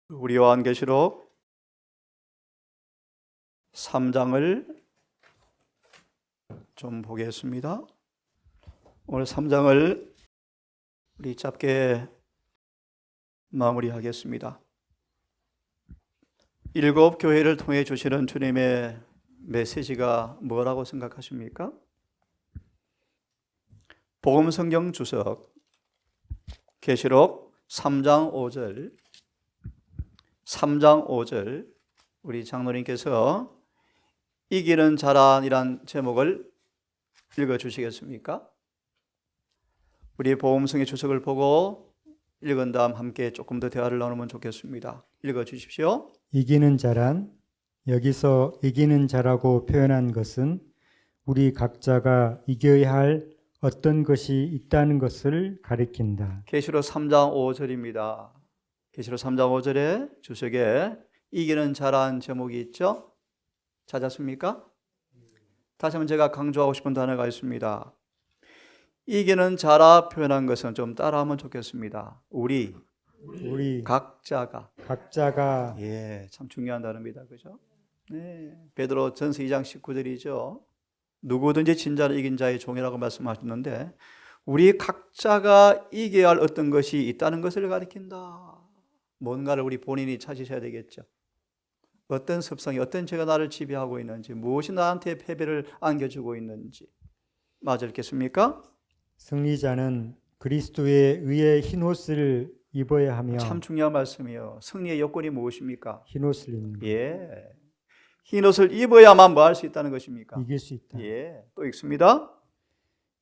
우리 요한계시록 3장을 좀 보겠습니다. 오늘 3장을 우리 짧게 마무리하겠습니다. 7 교회를 통해 주시는 주님의 메시지가 뭐라고 생각하십니까? 복음성경 주석 계시록 3장 5절 우리 장로님께서 이기는 자란이란 제목을 읽어주시겠습니까? 우리 복음성의 주석을 보고 읽은 다음 함께 조금 더 대화를 나누면 좋겠습니다. 읽어주십시오. 이기는 자란, 여기서 이기는 자라고 표현한 것은 우리 각자가 이겨야 할 어떤 것이 있다는 것을 가리킨다. 계시록 3장 5절입니다. 계시록 3장 5절에 주석에 이기는 자란 제목이 있죠? 찾았습니까? 다시 한번 제가 강조하고 싶은 단어가 있습니다. 이기는 자라 표현한 것은 좀 따라하면 좋겠습니다. 우리 각자가 참 중요한 단어입니다. 그죠? 네. 베드로 전서 2장 19절이죠. 누구든지 진짜로 이긴 자의 종이라고 말씀하셨는데 우리 각자가 이겨야 할 어떤 것이 있다는 것을 가리킨다. 뭔가를 우리 본인이 찾으셔야 되겠죠. 어떤 습성이, 어떤 죄가 나를 지배하고 있는지, 무엇이 나한테 패배를 안겨주고 있는지. 맞아 읽겠습니까? 승리자는 그리스도의 의의 흰옷을 입어야 하며. 참 중요한 말씀이에요. 승리의 요건이 무엇입니까? 흰옷을 입는 것. 예. 흰옷을 입어야만 뭐 할 수 있다는 것입니까? 이길 수 있다. 예. 또 읽습니다.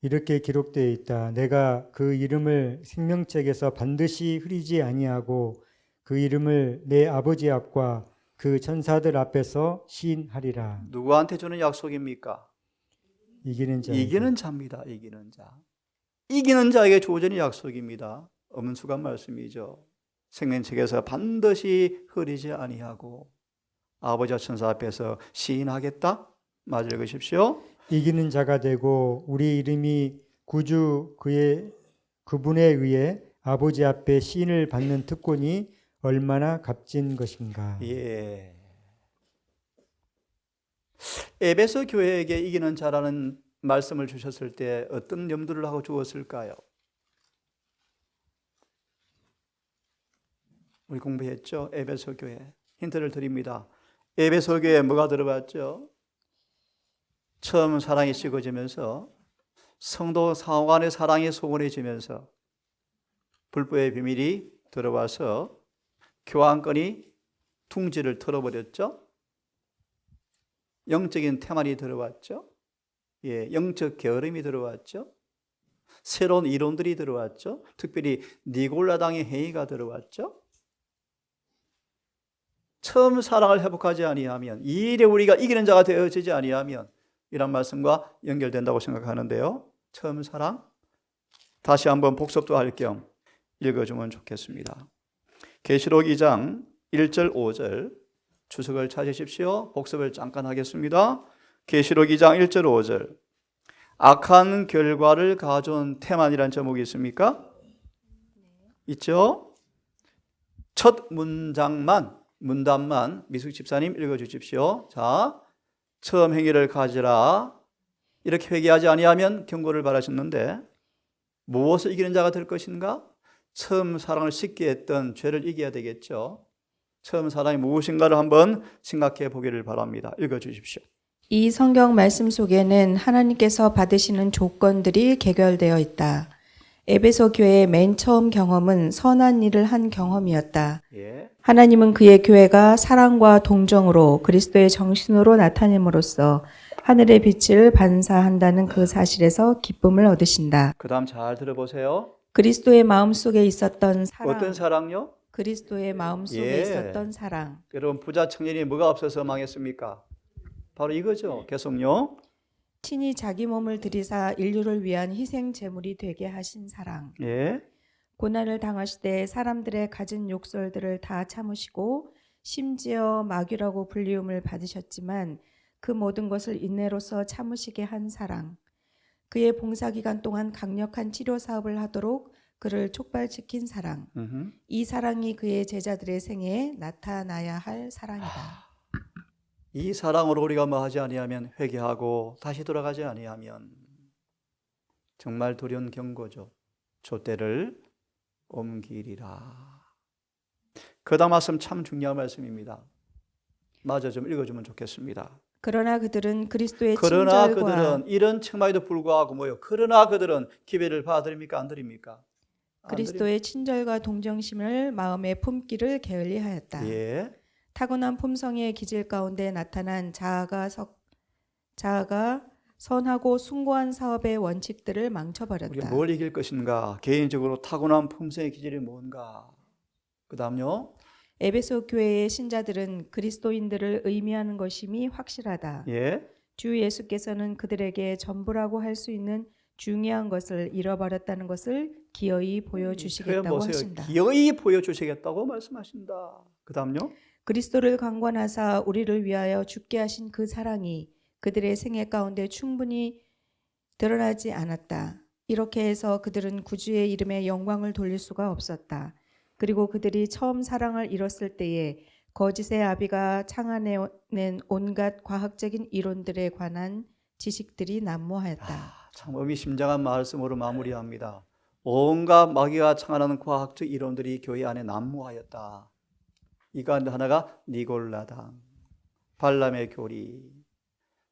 이렇게 기록되어 있다. 내가 그 이름을 생명책에서 반드시 흐리지 아니하고 그 이름을 내 아버지 앞과 그 천사들 앞에서 시인하리라. 누구한테 주는 약속입니까? 이기는 자. 이기는 자입니다. 이기는 자. 이기는 자에게 주어지는 약속입니다. 엄은수간 말씀이죠. 생명책에서 반드시 흐리지 아니하고 아버지와 천사 앞에서 시인하겠다. 맞아 읽으십시오. 이기는 자가 되고 우리 이름이 구주 그분에 의해 아버지 앞에 시인을 받는 특권이 얼마나 값진 것인가. 예. 에베소 교회에게 이기는 자라는 말씀을 주셨을 때 어떤 염두를 하고 주었을까요? 우리 공부했죠? 에베소 교회. 힌트를 드립니다. 에베소 교회에 뭐가 들어봤죠? 처음 사랑이 식어지면서 성도 상호 간의 사랑이 소원해지면서 불법의 비밀이 들어와서 교환권이 둥지를 털어버렸죠. 영적인 태만이 들어왔죠. 예, 영적 게으름이 들어왔죠. 새로운 이론들이 들어왔죠. 특별히 니골라당의 행위가 들어왔죠. 처음 사랑을 회복하지 아니하면 이 일에 우리가 이기는 자가 되어지지 아니하면 이란 말씀과 연결된다고 생각하는데요. 처음 사랑 다시 한번 복습도 할 겸 읽어주면 좋겠습니다. 계시록 2장 1절 5절 주석을 찾으십시오. 복습을 잠깐 하겠습니다. 계시록 2장 1절 5절 악한 결과를 가져온 태만이라는 제목이 있습니까? 있죠? 첫 문단만 미숙 집사님 읽어주십시오. 자, 처음 행위를 가지라 이렇게 회개하지 아니하면 경고를 바라셨는데 무엇을 이기는 자가 될 것인가? 처음 사랑을 쉽게 했던 죄를 이겨야 되겠죠. 처음 사랑이 무엇인가를 한번 생각해 보기를 바랍니다. 읽어주십시오. 이 성경 말씀 속에는 하나님께서 받으시는 조건들이 개결되어 있다. 에베소 교회의 맨 처음 경험은 선한 일을 한 경험이었다. 예. 하나님은 그의 교회가 사랑과 동정으로 그리스도의 정신으로 나타냄으로써 하늘의 빛을 반사한다는 그 사실에서 기쁨을 얻으신다. 그 다음 잘 들어보세요. 그리스도의 마음속에 있었던 사랑. 어떤 사랑요? 그리스도의 마음속에 예. 있었던 사랑. 여러분 부자 청년이 뭐가 없어서 망했습니까? 바로 이거죠. 계속요. 친히 자기 몸을 들이사 인류를 위한 희생 제물이 되게 하신 사랑. 예. 고난을 당하시되 사람들의 가진 욕설들을 다 참으시고 심지어 마귀라고 불리움을 받으셨지만 그 모든 것을 인내로서 참으시게 한 사랑. 그의 봉사기간 동안 강력한 치료 사업을 하도록 그를 촉발시킨 사랑. 음흠. 이 사랑이 그의 제자들의 생애에 나타나야 할 사랑이다. 이 사랑으로 우리가 뭐 하지 아니하면 회개하고 다시 돌아가지 아니하면 정말 두려운 경고죠. 촛대를 옮기리라. 그 다음 말씀 참 중요한 말씀입니다. 마저 좀 읽어주면 좋겠습니다. 그러나 그들은 그리스도의 그러나 친절과 그들은 이런 책망에도 불구하고 뭐요? 그러나 그들은 기회를 받아들입니까? 안 드립니까? 안 그리스도의 친절과 동정심을 마음에 품기를 게을리하였다. 드립니다. 예. 타고난 품성의 기질 가운데 나타난 자아가 선하고 숭고한 사업의 원칙들을 우리가 망쳐버렸다. 뭘 이길 것인가? 개인적으로 타고난 품성의 기질이 뭔가? 그 다음요. 에베소 교회의 신자들은 그리스도인들을 의미하는 것임이 확실하다. 예. 주 예수께서는 그들에게 전부라고 할 수 있는 중요한 것을 잃어버렸다는 것을 기어이 그래 보여주시겠다고 보세요. 하신다. 기어이 보여주시겠다고 말씀하신다. 그 다음요. 그리스도를 강권하사 우리를 위하여 죽게 하신 그 사랑이 그들의 생애 가운데 충분히 드러나지 않았다. 이렇게 해서 그들은 구주의 이름에 영광을 돌릴 수가 없었다. 그리고 그들이 처음 사랑을 잃었을 때에 거짓의 아비가 창안해낸 온갖 과학적인 이론들에 관한 지식들이 난무하였다. 참 의미심장한 말씀으로 마무리합니다. 온갖 마귀가 창안하는 과학적 이론들이 교회 안에 난무하였다. 이 가운데 하나가 니골라당, 발람의 교리.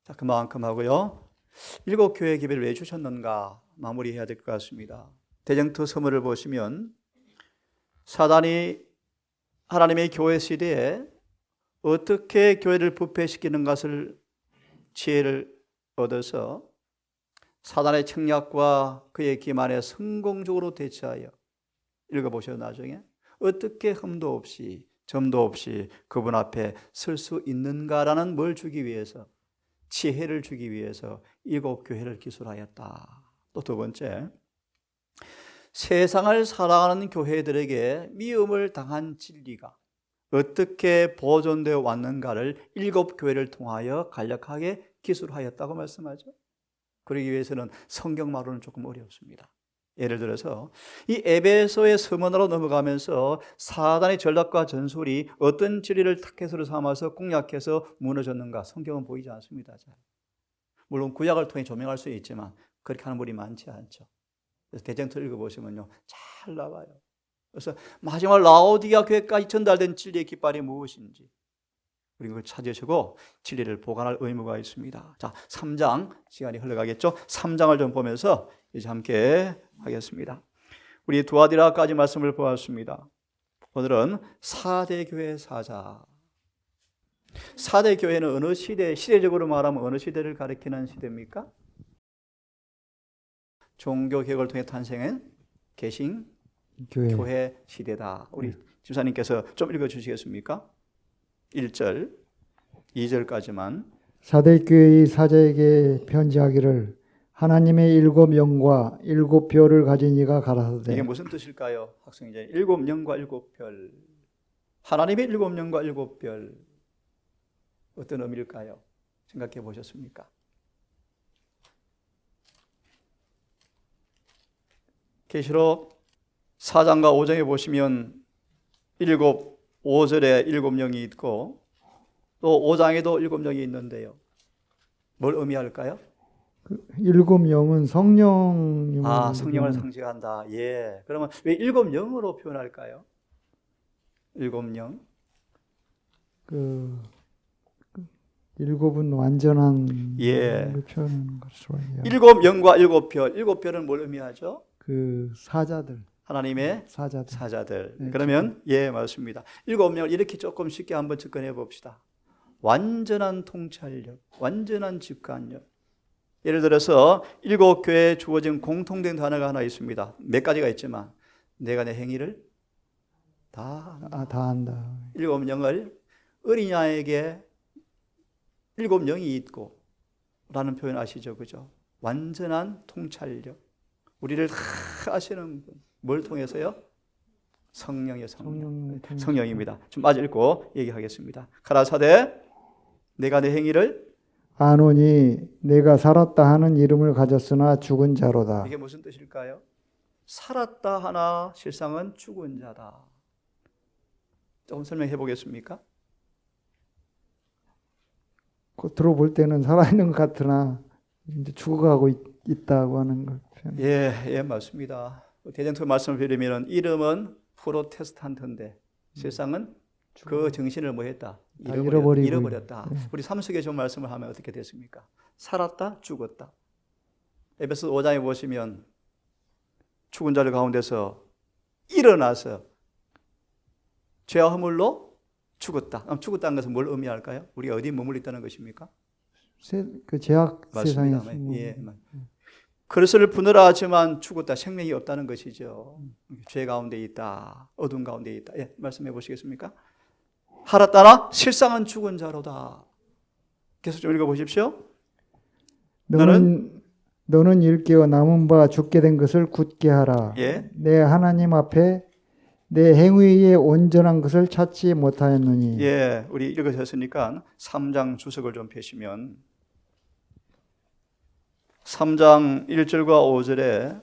자, 그만큼 하고요. 7교회 기회를 왜 주셨는가 마무리해야 될 것 같습니다. 대정토 서문을 보시면 사단이 하나님의 교회 시대에 어떻게 교회를 부패시키는 것을 지혜를 얻어서 사단의 책략과 그의 기만에 성공적으로 대처하여 읽어보셔 나중에 어떻게 흠도 없이 점도 없이 그분 앞에 설 수 있는가라는 뭘 주기 위해서 지혜를 주기 위해서 7교회를 기술하였다. 또 두 번째, 세상을 사랑하는 교회들에게 미움을 당한 진리가 어떻게 보존되어 왔는가를 7교회를 통하여 간략하게 기술하였다고 말씀하죠. 그러기 위해서는 성경말로는 조금 어렵습니다. 예를 들어서 이 에베소의 서문으로 넘어가면서 사단의 전략과 전술이 어떤 진리를 타켓으로 삼아서 공략해서 무너졌는가 성경은 보이지 않습니다. 물론 구약을 통해 조명할 수 있지만 그렇게 하는 분이 많지 않죠. 그래서 대정토 읽어보시면요 잘 나와요. 그래서 마지막 라오디가 교회까지 전달된 진리의 깃발이 무엇인지 우리가 그걸 찾으시고 진리를 보관할 의무가 있습니다. 자, 3장 시간이 흘러가겠죠. 3장을 좀 보면서 이제 함께 하겠습니다. 우리 두아디라까지 말씀을 보았습니다. 오늘은 4대 교회 사자. 4대 교회는 어느 시대, 시대적으로 말하면 어느 시대를 가리키는 시대입니까? 종교개혁을 통해 탄생한 개신 교회 시대다. 우리 집사님께서 좀 읽어주시겠습니까? 1절, 2절까지만. 사대교회의 사자에게 편지하기를 하나님의 7영과 7별을 가진 이가 가라사대. 이게 무슨 뜻일까요? 학생이제 7영과 7별. 하나님의 7영과 7별. 어떤 의미일까요? 생각해 보셨습니까? 계시록 4장과 5장에 보시면 5절에 7영이 있고 또 5장에도 7영이 있는데요. 뭘 의미할까요? 7영은 성령. 성령을 상징한다. 예. 그러면 왜 7영으로 표현할까요? 7영. 7은 완전한 예. 표현하는 것으로 해요. 7영과 7별. 7별은 뭘 의미하죠? 그 사자들. 하나님의 사자들. 사자들. 네, 그러면 예, 맞습니다. 7명을 이렇게 조금 쉽게 한번 접근해 봅시다. 완전한 통찰력, 완전한 직관력. 예를 들어서 7교회에 주어진 공통된 단어가 하나 있습니다. 몇 가지가 있지만 내가 내 행위를 다 한다. 다 한다. 7영을 어린 양에게 7영이 있고 라는 표현 아시죠? 그죠? 완전한 통찰력. 우리를 다 아시는 분. 뭘 통해서요? 성령이요, 성령입니다. 좀 마저 읽고 얘기하겠습니다. 가라사대 내가 내 행위를 아노니 내가 살았다 하는 이름을 가졌으나 죽은 자로다. 이게 무슨 뜻일까요? 살았다 하나 실상은 죽은 자다. 조금 설명해 보겠습니까? 겉으로 볼 때는 살아있는 것 같으나 이제 죽어가고 있다고 하는 걸 표현. 예, 맞습니다. 대정토 말씀을 드리면 이름은 프로테스탄트인데 실상은 그 정신을 뭐 했다? 다 잃어버리고 잃어버렸다. 네. 우리 삼수계 좀 말씀을 하면 어떻게 됐습니까? 살았다, 죽었다. 에베소 5장에 보시면 죽은 자들 가운데서 일어나서 죄와 허물로 죽었다. 죽었다는 것은 뭘 의미할까요? 우리가 어디에 머물러 있다는 것입니까? 그 제약 세상에 맞습니다. 예. 그리스도를 부르라 하지만 죽었다. 생명이 없다는 것이죠. 죄 가운데 있다. 어둠 가운데 있다. 예, 말씀해 보시겠습니까? 살았다나 실상은 죽은 자로다. 계속 좀 읽어 보십시오. 너는 일깨어 남은 바 죽게 된 것을 굳게 하라. 예. 내 하나님 앞에 내 행위의 온전한 것을 찾지 못하였느니. 예, 우리 읽으셨으니까 3장 주석을 좀 펴시면 3장 1절과 5절에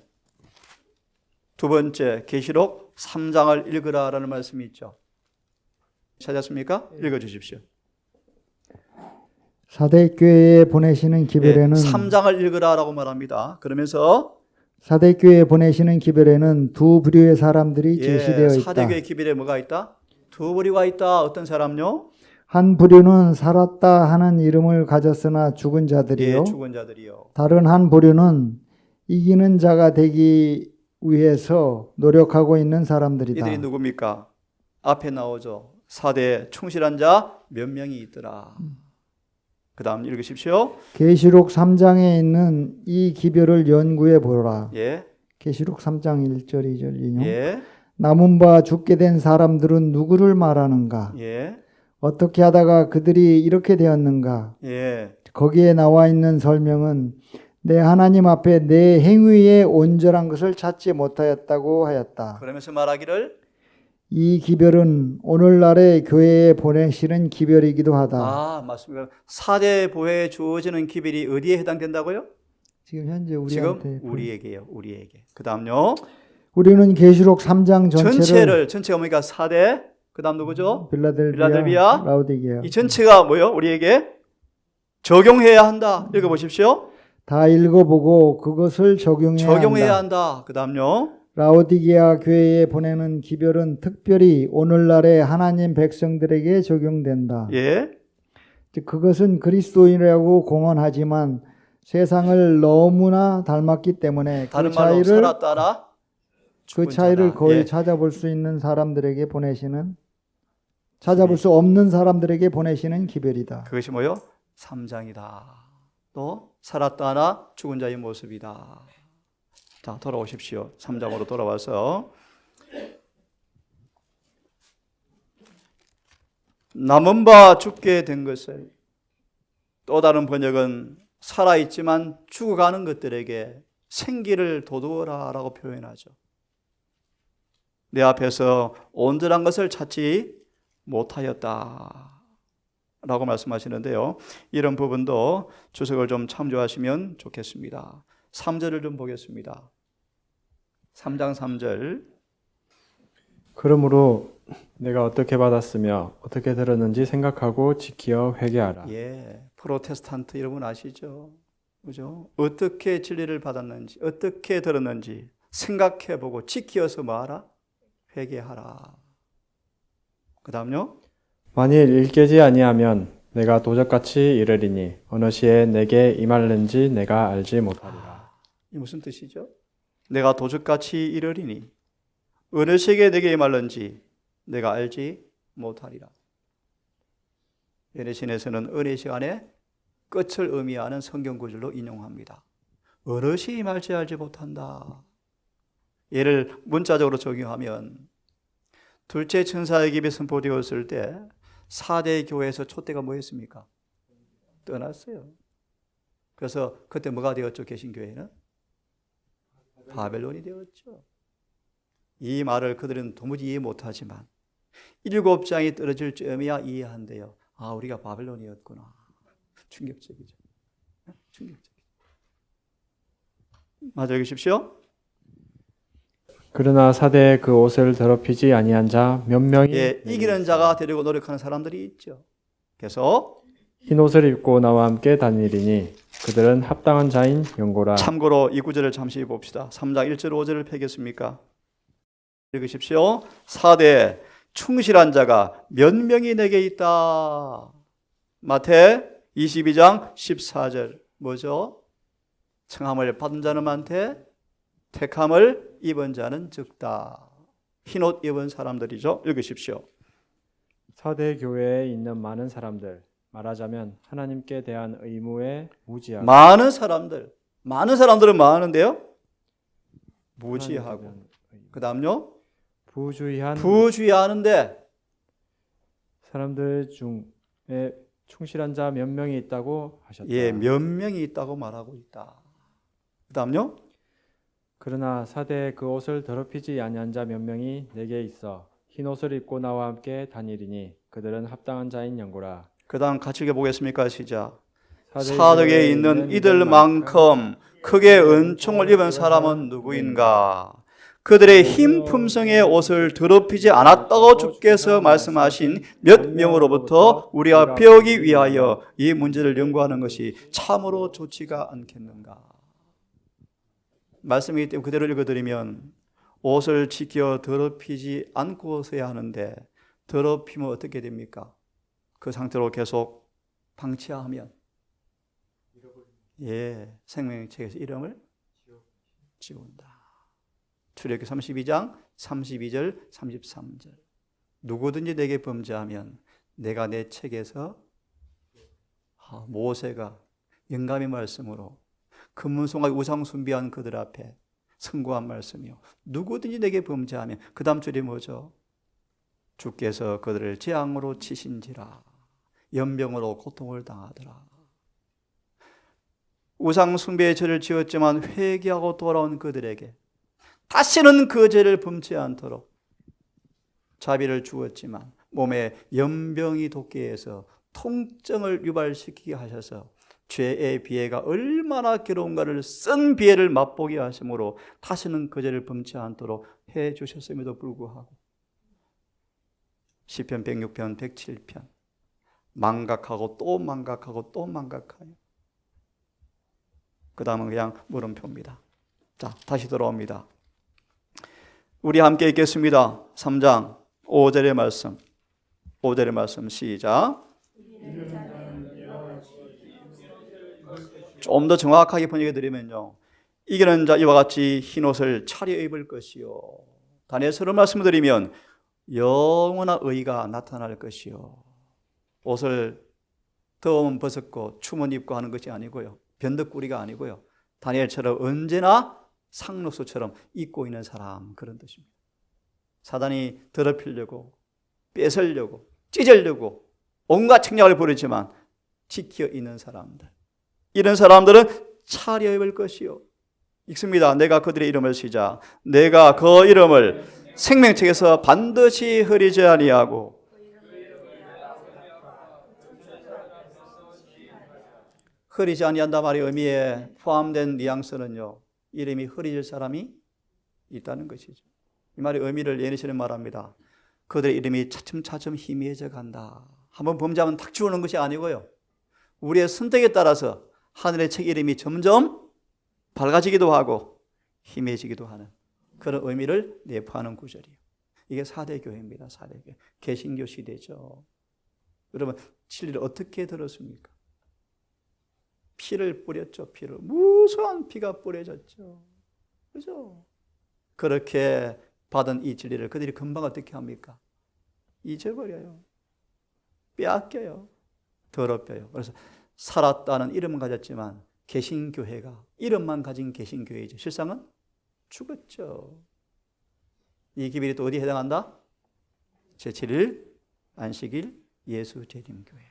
두 번째 계시록 3장을 읽으라라는 말씀이 있죠. 찾았습니까? 읽어 주십시오. 사대 교회에 보내시는 기별에는 3장을 읽으라라고 말합니다. 그러면서 사대 교회에 보내시는 기별에는 두 부류의 사람들이 제시되어 있다. 사대교회 기별에 뭐가 있다? 두 부류가 있다. 어떤 사람요? 한 부류는 살았다 하는 이름을 가졌으나 죽은 자들이요. 죽은 자들이요. 다른 한 부류는 이기는 자가 되기 위해서 노력하고 있는 사람들이다. 이들이 누굽니까? 앞에 나오죠. 사대에 충실한 자 몇 명이 있더라. 그 다음 읽으십시오. 계시록 3장에 있는 이 기별을 연구해 보라. 예. 계시록 3장 1절 2절 인용. 예. 남은 바 죽게 된 사람들은 누구를 말하는가? 예. 어떻게 하다가 그들이 이렇게 되었는가? 예. 거기에 나와 있는 설명은 내 하나님 앞에 내 행위의 온전한 것을 찾지 못하였다고 하였다. 그러면서 말하기를 이 기별은 오늘날의 교회에 보내시는 기별이기도 하다. 맞습니다. 사대 보혜에 주어지는 기별이 어디에 해당된다고요? 지금 현재 우리한테 지금 우리에게요. 우리에게. 그 다음요. 우리는 계시록 3장 전체를 전체가 뭐니까 사대. 그 다음 누구죠? 빌라델비아, 라우디게아 이 전체가 뭐요? 우리에게 적용해야 한다. 읽어보십시오. 다 읽어보고 그것을 적용해야 한다. 한다. 그 다음요. 라우디게아 교회에 보내는 기별은 특별히 오늘날의 하나님 백성들에게 적용된다. 예. 즉 그것은 그리스도인이라고 공언하지만 세상을 너무나 닮았기 때문에 다른 말로 살았다나 그 죽은 차이를 자다. 거의 예. 찾아볼 수 있는 사람들에게 보내시는 찾아볼 수 없는 사람들에게 보내시는 기별이다. 그것이 뭐요? 3장이다. 또 살았다나 죽은 자의 모습이다. 자, 돌아오십시오. 3장으로 돌아와서 남은 바 죽게 된 것을 또 다른 번역은 살아있지만 죽어가는 것들에게 생기를 돋우어라 라고 표현하죠. 내 앞에서 온전한 것을 찾지 못하였다 라고 말씀하시는데요. 이런 부분도 주석을 좀 참조하시면 좋겠습니다. 3절을 좀 보겠습니다. 3장 3절. 그러므로 내가 어떻게 받았으며 어떻게 들었는지 생각하고 지키어 회개하라. 예, 프로테스탄트 여러분 아시죠? 그죠? 어떻게 진리를 받았는지, 어떻게 들었는지 생각해보고 지키어서 뭐하라? 회개하라. 그 다음요. 만일 일깨지 아니하면 내가 도적같이 이르리니 어느 시에 내게 임할는지 내가 알지 못하리라. 이 무슨 뜻이죠? 내가 도적같이 이르리니 어느 시에 내게 임할는지 내가 알지 못하리라. 예레신에서는 은혜 시간에 끝을 의미하는 성경 구절로 인용합니다. 어느 시에 임할지 알지 못한다. 얘를 문자적으로 적용하면 둘째 천사의 기비 선포되었을 때 4대 교회에서 촛대가 뭐였습니까? 떠났어요. 그래서 그때 뭐가 되었죠? 개신교회는? 바벨론이 되었죠. 이 말을 그들은 도무지 이해 못하지만 7장이 떨어질 쯤이야 이해한대요. 아, 우리가 바벨론이었구나. 충격적이죠. 충격적이죠. 맞아 읽으십시오. 그러나 사대에 그 옷을 더럽히지 아니한 자 몇 명이 예, 이기는 자가 되려고 노력하는 사람들이 있죠. 그래서 흰 옷을 입고 나와 함께 다니리니 그들은 합당한 자인 연고라. 참고로 이 구절을 잠시 봅시다. 3장 1절 5절을 펴겠습니까? 읽으십시오. 사대 충실한 자가 몇 명이 내게 있다. 마태 22장 14절 뭐죠? 청함을 받은 자는 많되 택함을 입은 자는 적다. 흰옷 입은 사람들이죠. 읽으십시오. 사대 교회에 있는 많은 사람들, 말하자면 하나님께 대한 의무에 무지하고 많은 사람들은 많은데요. 무지하고 그 다음요. 부주의하는데 사람들 중에 충실한 자 몇 명이 있다고 하셨다. 예, 몇 명이 있다고 말하고 있다. 그 다음요. 그러나 사대에 그 옷을 더럽히지 아니한 자 몇 명이 내게 있어 흰 옷을 입고 나와 함께 다니리니 그들은 합당한 자인 연고라. 그 다음 같이 읽어보겠습니까? 시작. 사대에 사덕에 있는 이들만큼 크게 은총을 입은 사람은 누구인가? 그들의 힘 품성의 옷을 더럽히지 않았다고 주께서 말씀하신 몇 명으로부터 우리가 배우기 위하여 이 문제를 연구하는 것이 참으로 좋지가 않겠는가? 말씀이기 때문에 그대로 읽어드리면 옷을 지켜 더럽히지 않고서야 하는데 더럽히면 어떻게 됩니까? 그 상태로 계속 방치하면 생명책에서 이름을 지운다. 출애굽기 32장 32절 33절 누구든지 내게 범죄하면 내가 내 책에서 모세가 영감의 말씀으로 금문송아지 우상 숭배한 그들 앞에 선고한 말씀이요. 누구든지 내게 범죄하면 그 다음 줄이 뭐죠? 주께서 그들을 재앙으로 치신지라 연병으로 고통을 당하더라. 우상 숭배의 죄를 지었지만 회개하고 돌아온 그들에게 다시는 그 죄를 범치 않도록 자비를 주었지만 몸에 연병이 돋게 해서 통증을 유발시키게 하셔서 죄의 비애가 얼마나 괴로운가를 쓴 비애를 맛보게 하심으로 다시는 그 죄를 범치 않도록 해 주셨음에도 불구하고 시편 106편 107편 망각하고 또 망각하고 또 망각하여 그 다음은 그냥 물음표입니다. 자, 다시 돌아옵니다. 우리 함께 읽겠습니다. 3장 5절의 말씀 5절의 말씀 시작. 좀 더 정확하게 번역해 드리면요, 이기는 자 이와 같이 흰옷을 차려 입을 것이요 다니엘서로 말씀을 드리면 영원한 의가 나타날 것이요 옷을 더우면 벗었고 추면 입고 하는 것이 아니고요 변덕꾸리가 아니고요 다니엘처럼 언제나 상록수처럼 입고 있는 사람 그런 뜻입니다. 사단이 더럽히려고 뺏으려고 찢으려고 온갖 책략을 부리지만 지켜 있는 사람들 이런 사람들은 차려 입을 것이요 읽습니다. 내가 그들의 이름을 시작 내가 그 이름을 생명책에서 반드시 흐리지 아니하고 흐리지 아니한다 말의 의미에 포함된 뉘앙스는요 이름이 흐려질 사람이 있다는 것이죠. 이 말의 의미를 예니시는 말합니다. 그들의 이름이 차츰차츰 희미해져 간다. 한번 범죄하면 탁 지우는 것이 아니고요 우리의 선택에 따라서 하늘의 책 이름이 점점 밝아지기도 하고 희미해지기도 하는 그런 의미를 내포하는 구절이에요. 이게 4대 교회입니다. 4대 교회. 개신교 시대죠. 여러분 진리를 어떻게 들었습니까? 피를 뿌렸죠. 피를 무수한 피가 뿌려졌죠. 그죠? 그렇게 받은 이 진리를 그들이 금방 어떻게 합니까? 잊어버려요. 빼앗겨요. 더럽혀요. 그래서 살았다는 이름은 가졌지만 개신교회가 이름만 가진 개신교회이죠. 실상은 죽었죠. 이 기별이 또 어디에 해당한다? 제7일 안식일 예수 재림교회.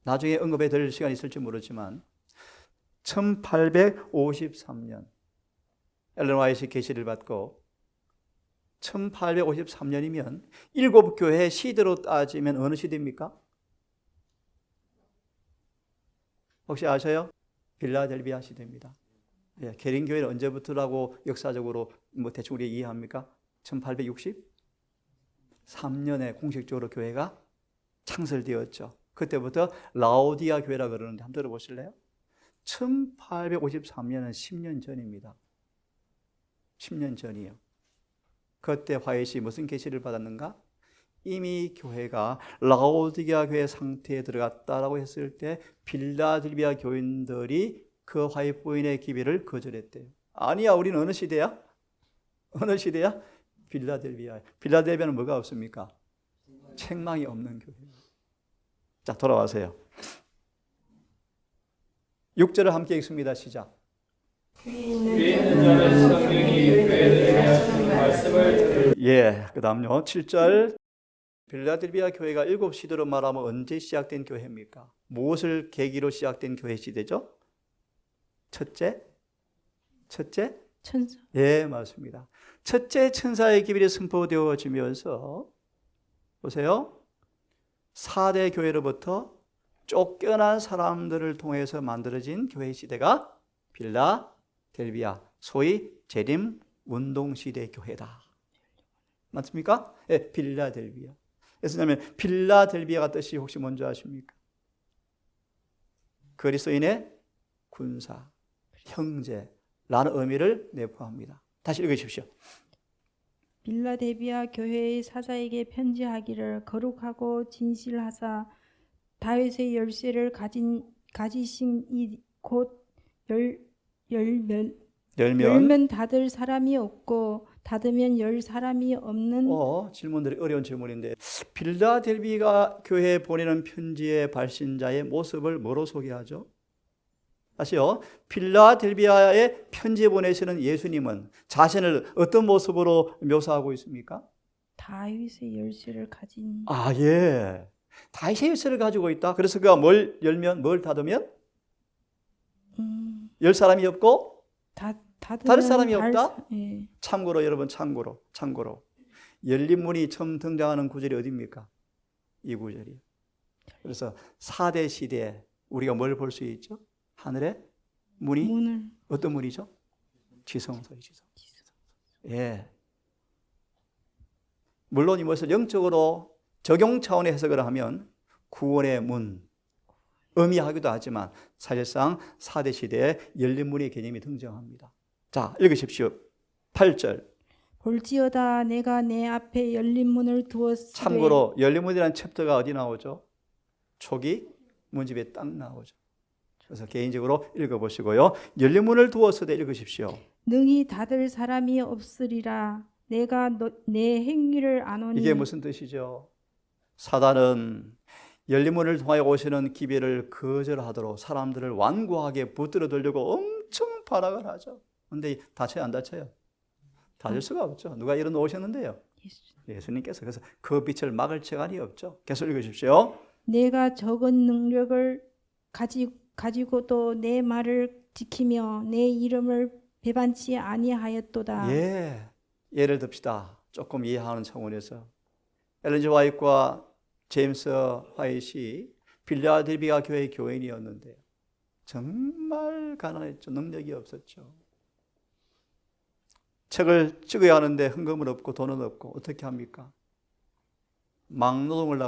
나중에 언급해 드릴 시간이 있을지 모르지만 1853년 엘런 화이트 계시를 받고 1853년이면 일곱 교회 시대로 따지면 어느 시대입니까? 혹시 아셔요? 빌라델비아 시대입니다. 개린교회는 언제부터라고 역사적으로 뭐 대충 우리 이해합니까? 1863년에 공식적으로 교회가 창설되었죠. 그때부터 라오디아 교회라 그러는데 한번 들어보실래요? 1853년은 10년 전입니다. 10년 전이요. 그때 화이시 무슨 계시를 받았는가? 이미 교회가 라오디게아 교회 상태에 들어갔다라고 했을 때 빌라델비아 교인들이 그 화이 부인의 기비를 거절했대요. 아니야, 우리는 어느 시대야? 어느 시대야? 빌라델비아. 빌라델비아는 뭐가 없습니까? 책망이 없는 교회. 자, 돌아와세요. 6절을 함께 읽습니다. 시작. 예, 그 다음요. 7절. 빌라델비아 교회가 7시대로 말하면 언제 시작된 교회입니까? 무엇을 계기로 시작된 교회 시대죠? 첫째? 천사. 예, 맞습니다. 첫째 천사의 기별이 선포되어지면서 보세요. 4대 교회로부터 쫓겨난 사람들을 통해서 만들어진 교회 시대가 빌라델비아, 소위 재림 운동시대 교회다. 맞습니까? 예, 빌라델비아. 그래서 빌라델비아가 뜻이 혹시 뭔지 아십니까? 그리스도인의 군사, 형제라는 의미를 내포합니다. 다시 읽으십시오. 빌라델비아 교회의 사자에게 편지하기를 거룩하고 진실하사 다윗의 열쇠를 가지신 이 곧 열면 닫을 사람이 없고 닫으면 열 사람이 없는. 질문들이 어려운 질문인데 빌라델비아 교회에 보내는 편지의 발신자의 모습을 뭐로 소개하죠? 다시요. 빌라델비아에 편지 보내시는 예수님은 자신을 어떤 모습으로 묘사하고 있습니까? 다윗의 열쇠를 가진. 예. 다윗의 열쇠를 가지고 있다. 그래서 그가 뭘 열면 뭘 닫으면 열 사람이 없고 닫을 사람이 없다. 예. 참고로 여러분, 참고로 열린 문이 처음 등장하는 구절이 어디입니까? 이 구절이요. 그래서 4대 시대에 우리가 뭘 볼 수 있죠? 하늘의 문을. 어떤 문이죠? 지성소의 지성. 예. 물론 이것을 영적으로 적용 차원의 해석을 하면 구원의 문 의미하기도 하지만 사실상 4대 시대에 열린 문의 개념이 등장합니다. 자, 읽으십시오. 8절. 볼지어다 내가 내 앞에 열린 문을 두었으되. 참고로 열린 문이라는 챕터가 어디 나오죠? 초기 문집에 딱 나오죠. 그래서 개인적으로 읽어보시고요. 열린 문을 두었으되 읽으십시오. 능히 닫을 사람이 없으리라. 내가 내 행위를 아노니. 이게 무슨 뜻이죠? 사단은 열린 문을 통하여 오시는 기별을 거절하도록 사람들을 완고하게 붙들어 들려고 엄청 발악을 하죠. 그런데 다쳐요, 안 다쳐요? 다칠 수가 없죠. 누가 이런 오셨는데요? 예수님께서. 그래서 그 빛을 막을 재간이 없죠. 계속 읽으십시오. 내가 적은 능력을 가지고도 내 말을 지키며 내 이름을 배반치 아니하였도다. 예, 예를 듭시다. 조금 이해하는 차원에서 엘렌 G. 화이트와 제임스 화이트이 빌라델비아 교회의 교인이었는데 정말 가난했죠. 능력이 없었죠. 책을 찍어야 하는데 헌금은 없고 돈은 없고 어떻게 합니까? 막노동을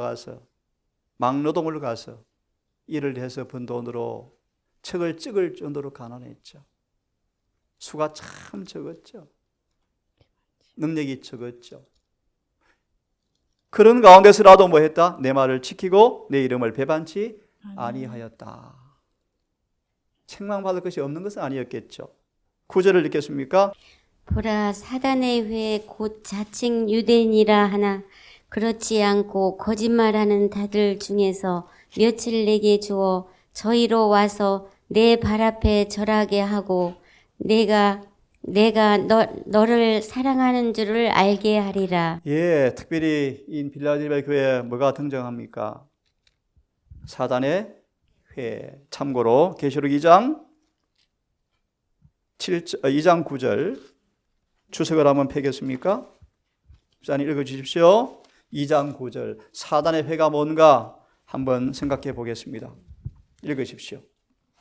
가서 일을 해서 번 돈으로 책을 찍을 정도로 가난했죠. 수가 참 적었죠. 능력이 적었죠. 그런 가운데서라도 뭐 했다? 내 말을 지키고 내 이름을 배반치 아니하였다. 책망받을 것이 없는 것은 아니었겠죠. 9절을 읽겠습니까? 보라, 사단의 회 곧 자칭 유대인이라 하나 그렇지 않고 거짓말하는 자들 중에서 며칠 내게 주어 저희로 와서 내 발 앞에 절하게 하고 내가 너를 사랑하는 줄을 알게 하리라. 예, 특별히 이 빌라델비아 교회에 뭐가 등장합니까? 사단의 회. 참고로 계시록 2장 9절 주석을 한번 펴겠습니까? 집사님 읽어주십시오. 2장 9절 사단의 회가 뭔가 한번 생각해 보겠습니다. 읽으십시오.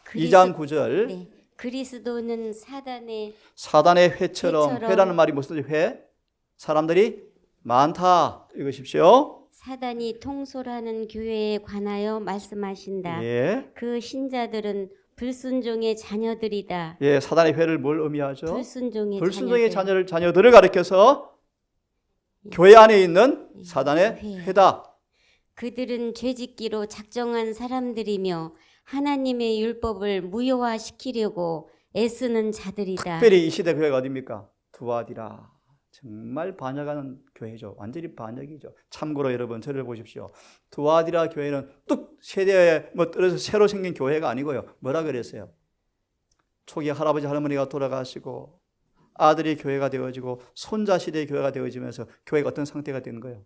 2장 9절 네. 그리스도는 사단의 사단의 회처럼, 회처럼. 회라는 말이 무슨 회? 사람들이 많다. 읽으십시오. 사단이 통솔하는 교회에 관하여 말씀하신다. 예. 그 신자들은 불순종의 자녀들이다. 예, 사단의 회를 뭘 의미하죠? 불순종의 불순종의 자녀들. 자녀들을 가리켜서 교회 안에 있는 예, 사단의 회. 회다. 그들은 죄짓기로 작정한 사람들이며 하나님의 율법을 무효화시키려고 애쓰는 자들이다. 특별히 이 시대 교회가 어디입니까? 두아디라. 정말 반역하는 교회죠. 완전히 반역이죠. 참고로 여러분 저를 보십시오. 두아디라 교회는 뚝 세대에 떨어져 새로 생긴 교회가 아니고요. 뭐라 그랬어요? 초기 할아버지 할머니가 돌아가시고 아들이 교회가 되어지고 손자 시대의 교회가 되어지면서 교회가 어떤 상태가 된 거예요?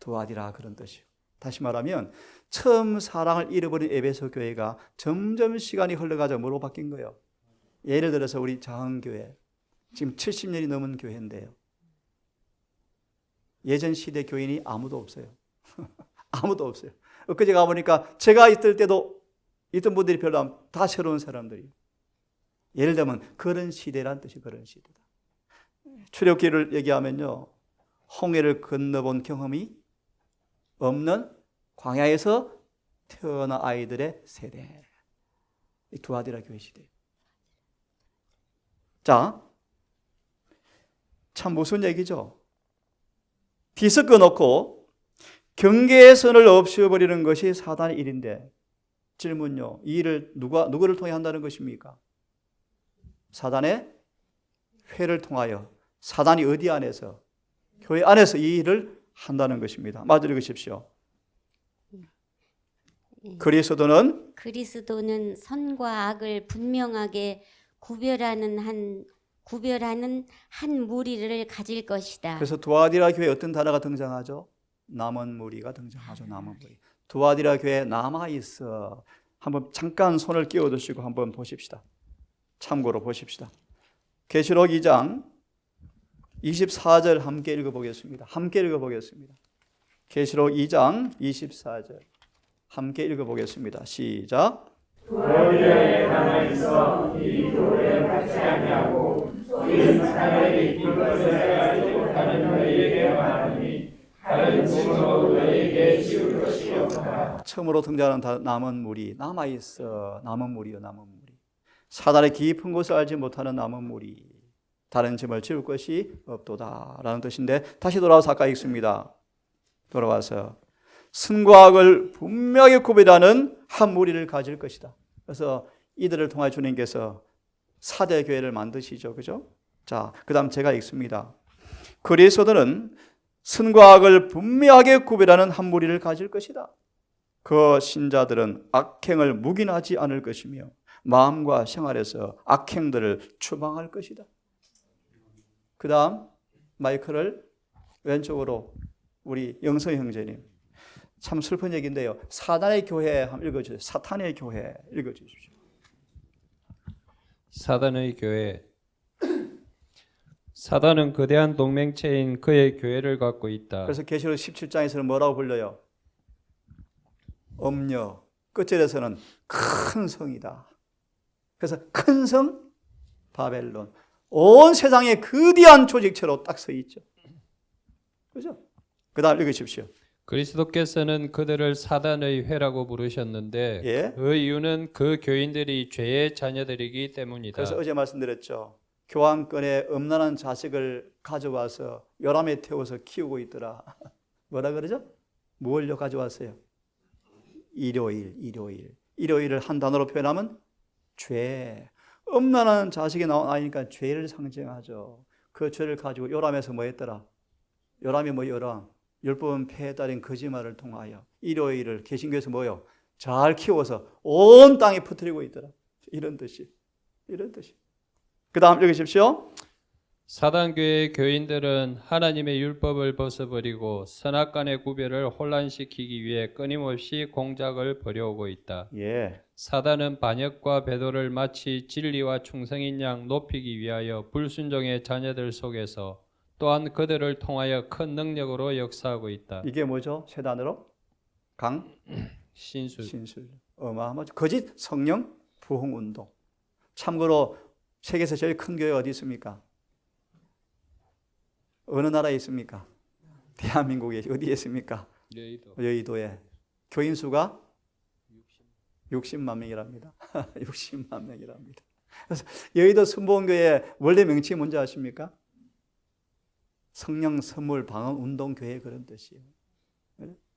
두아디라 그런 뜻이요. 다시 말하면 처음 사랑을 잃어버린 에베소 교회가 점점 시간이 흘러가자 뭐로 바뀐 거예요? 예를 들어서 우리 자흥교회 지금 70년이 넘은 교회인데요. 예전 시대 교인이 아무도 없어요. 아무도 없어요. 엊그제 가보니까 제가 있을 때도 있던 분들이 별로 다 새로운 사람들이에요. 예를 들면 그런 시대란 뜻이 그런 시대다. 출애굽기를 얘기하면요. 홍해를 건너본 경험이 없는 광야에서 태어난 아이들의 세대. 이 두아디라 교회 시대. 자, 참 무슨 얘기죠? 뒤섞어 놓고 경계의 선을 없애버리는 것이 사단의 일인데 질문요. 이 일을 누구를 통해 한다는 것입니까? 사단의 회를 통하여 사단이 어디 안에서 교회 안에서 이 일을 한다는 것입니다. 마저 읽으십시오. 그리스도는 선과 악을 분명하게 구별하는 한 무리를 가질 것이다. 그래서 두아디라 교회에 어떤 단어가 등장하죠? 남은 무리가 등장하죠. 남은 무리. 두아디라 교회에 남아있어. 한번 잠깐 손을 끼워두시고 한번 보십시다. 참고로 보십시다. 계시록 2장 24절 함께 읽어보겠습니다. 함께 읽어보겠습니다. 계시록 2장 24절 함께 읽어보겠습니다. 시작. 두아디라에 남아있어 이 교회에 받지 아니하고 이 사단에게 이긴 것을 알지 못하는 너희에게 말하니 다른 증으로 너희에게 지울 것이 없다. 처음으로 등장하는 남은 무리, 남아있어. 남은 무리요, 남은 무리. 사단의 깊은 곳을 알지 못하는 남은 무리. 다른 짐을 지울 것이 없도다 라는 뜻인데 다시 돌아와서 아까 읽습니다. 돌아와서 선과 악을 분명히 구별하는 한 무리를 가질 것이다. 그래서 이들을 통해 주님께서 사대 교회를 만드시죠. 그죠? 자, 그 다음 제가 읽습니다. 그리스도는 선과 악을 분명하게 구별하는 한 무리를 가질 것이다. 그 신자들은 악행을 묵인하지 않을 것이며 마음과 생활에서 악행들을 추방할 것이다. 그 다음 마이크를 왼쪽으로 우리 영서 형제님. 참 슬픈 얘기인데요. 사단의 교회 한번 읽어주세요. 사탄의 교회 읽어주십시오. 사단의 교회. 사단은 거대한 동맹체인 그의 교회를 갖고 있다. 그래서 계시록 17장에서는 뭐라고 불려요? 엄녀. 끝절에서는 큰 성이다. 그래서 큰 성 바벨론. 온 세상의 거대한 조직체로 딱 서 있죠. 그죠? 그 다음 읽으십시오. 그리스도께서는 그들을 사단의 회라고 부르셨는데 예. 그 이유는 그 교인들이 죄의 자녀들이기 때문이다. 그래서 어제 말씀드렸죠. 교환권에 음란한 자식을 가져와서 요람에 태워서 키우고 있더라. 뭐라 그러죠? 뭘요 가져왔어요? 일요일을 한 단어로 표현하면 죄. 음란한 자식이 나온 아이니까 죄를 상징하죠. 그 죄를 가지고 요람에서 뭐 했더라? 요람이 뭐 요람? 율법은 폐에 따른 거짓말을 통하여 일요일을 개신교에서 뭐요? 잘 키워서 온 땅에 퍼뜨리고 있더라. 이런 뜻이. 그 다음 읽으십시오. 사단교회의 교인들은 하나님의 율법을 벗어버리고 선악간의 구별을 혼란시키기 위해 끊임없이 공작을 벌여오고 있다. 예. 사단은 반역과 배도를 마치 진리와 충성인 양 높이기 위하여 불순종의 자녀들 속에서 또한 그들을 통하여 큰 능력으로 역사하고 있다. 이게 뭐죠? 세 단어로? 신술. 어마어마하죠. 거짓 성령 부흥 운동. 참고로 세계에서 제일 큰 교회 어디 있습니까? 어느 나라에 있습니까? 대한민국에 어디에 있습니까? 여의도에. 교인 수가 60만 명이랍니다. 60만 명이랍니다. 그래서 여의도 순복음교회 원래 명칭이 뭔지 아십니까? 성령 선물 방언 운동 교회 그런 뜻이에요.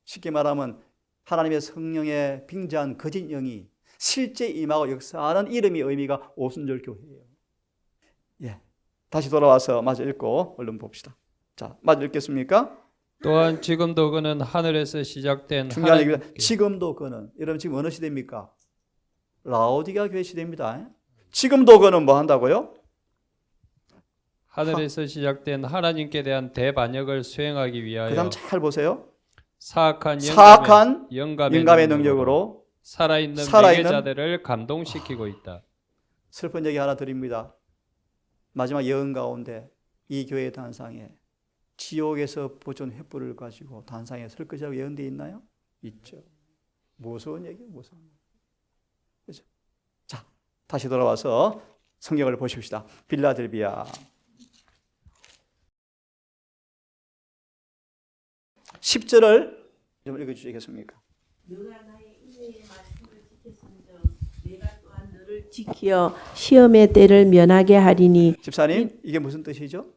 쉽게 말하면 하나님의 성령의 빙자한 거짓 영이 실제 임하고 역사하는 이름이 의미가 오순절 교회예요. 예. 다시 돌아와서 마저 읽고 얼른 봅시다. 자, 마저 읽겠습니까? 또한 지금도 그는 하늘에서 시작된 중요한 얘기입니다. 지금도 그는. 여러분 지금 어느 시대입니까? 라오디게아 교회 시대입니다. 지금도 그는 뭐 한다고요? 하늘에서 시작된 하나님께 대한 대반역을 수행하기 그 위하여 다음 잘 보세요. 사악한 영감의 능력으로 살아있는 살아있는 매개자들을 감동시키고 있다. 슬픈 얘기 하나 드립니다. 마지막 예언 가운데 이 교회 단상에 지옥에서 보존 횃불을 가지고 단상에 설 것이라고 예언되어 있나요? 있죠. 무서운 얘기예요. 무서운 얘기. 그렇죠? 자, 다시 돌아와서 성경을 보십시다. 빌라델비아 10절을 좀 읽어주시겠습니까? 너가 나의 인내의 말씀을 지켰은즉 내가 또한 너를 지켜 시험의 때를 면하게 하리니. 집사님, 이게 무슨 뜻이죠?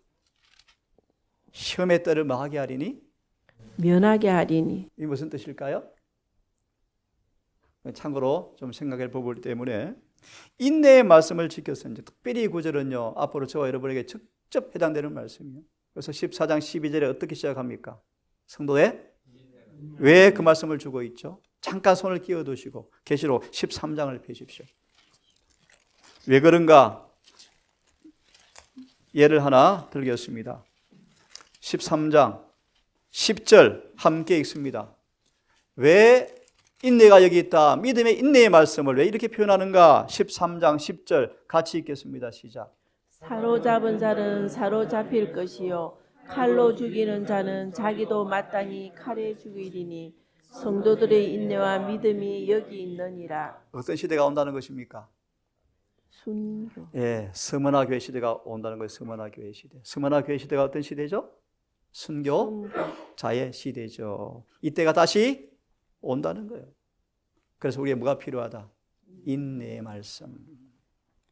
시험의 때를 뭐하게 하리니? 면하게 하리니. 이게 무슨 뜻일까요? 참고로 좀 생각해 보기 때문에 인내의 말씀을 지켰은지, 특별히 이 구절은요 앞으로 저와 여러분에게 직접 해당되는 말씀이에요. 그래서 14장 12절에 어떻게 시작합니까? 성도에 왜 그 말씀을 주고 있죠? 잠깐 손을 끼워두시고 계시록 13장을 펴십시오. 왜 그런가? 예를 하나 들겠습니다. 13장 10절 함께 읽습니다. 왜 인내가 여기 있다? 믿음의 인내의 말씀을 왜 이렇게 표현하는가? 13장 10절 같이 읽겠습니다. 시작. 사로잡은 자는 사로잡힐 것이요 칼로 죽이는 자는 자기도 마땅히 칼에 죽이리니 성도들의 인내와 믿음이 여기 있느니라. 어떤 시대가 온다는 것입니까? 순교. 예, 스무나 교회 시대가 온다는 거예요. 스무나 교회 시대. 스무나 교회 시대가 어떤 시대죠? 순교자의 시대죠. 이때가 다시 온다는 거예요. 그래서 우리에게 뭐가 필요하다? 인내의 말씀.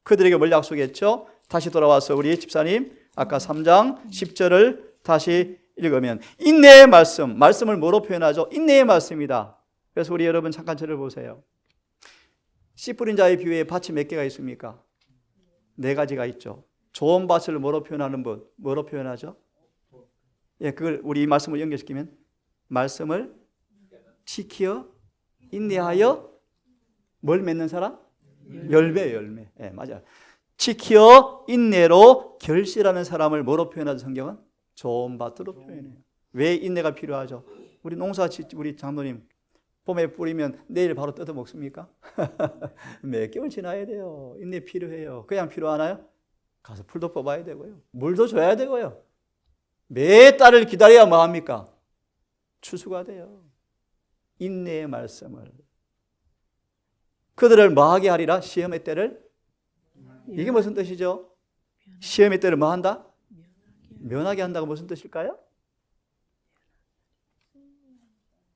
그들에게 뭘 약속했죠? 다시 돌아와서 우리 집사님 아까 3장 10절을 다시 읽으면 인내의 말씀, 말씀을 뭐로 표현하죠? 인내의 말씀이다. 그래서 우리 여러분 잠깐 저를 보세요. 씨 뿌린 자의 비유에 밭이 몇 개가 있습니까? 4가지가 있죠. 좋은 밭을 뭐로 표현하는 분? 뭐로 표현하죠? 예, 그걸 우리 이 말씀을 연결시키면 말씀을 지키어 인내하여 뭘 맺는 사람? 열매. 예, 맞아요. 지키어 인내로 결실하는 사람을 뭐로 표현하죠? 성경은 좋은 밭으로 표현해요. 왜 인내가 필요하죠? 우리 농사 우리 장로님 봄에 뿌리면 내일 바로 뜯어 먹습니까? 몇 개월 지나야 돼요. 인내 필요해요. 그냥 필요하나요? 가서 풀도 뽑아야 되고요. 물도 줘야 되고요. 몇 달을 기다려야 뭐합니까? 추수가 돼요. 인내의 말씀을. 그들을 뭐하게 하리라? 시험의 때를. 이게 무슨 뜻이죠? 시험의 때를 뭐한다? 면하게 한다고 무슨 뜻일까요?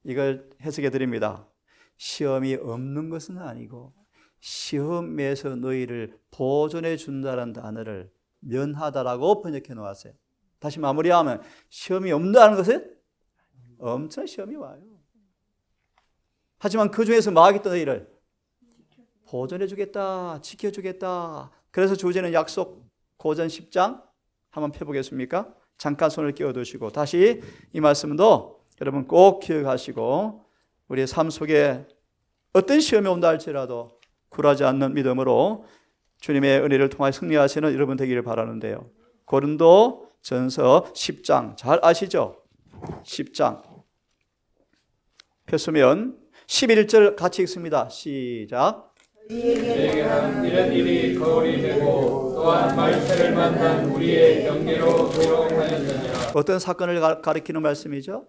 이걸 해석해 드립니다. 시험이 없는 것은 아니고 시험에서 너희를 보존해 준다는 단어를 면하다라고 번역해 놓았어요. 다시 마무리하면 시험이 없다는 것은 엄청 시험이 와요. 하지만 그 중에서 뭐 하겠다 너희를 보존해 주겠다, 지켜 주겠다. 그래서 주제는 약속 고전 10장 한번 펴보겠습니까? 잠깐 손을 끼워두시고 다시 이 말씀도 여러분 꼭 기억하시고 우리의 삶 속에 어떤 시험이 온다 할지라도 굴하지 않는 믿음으로 주님의 은혜를 통하여 승리하시는 여러분 되기를 바라는데요. 고린도 전서 10장 잘 아시죠? 10장 폈으면 11절 같이 읽습니다. 시작. 내게는 이런 일이 거울이 되고 또한 말세를 만난 우리의 경계로 괴로워하였느니라. 어떤 사건을 가리키는 말씀이죠?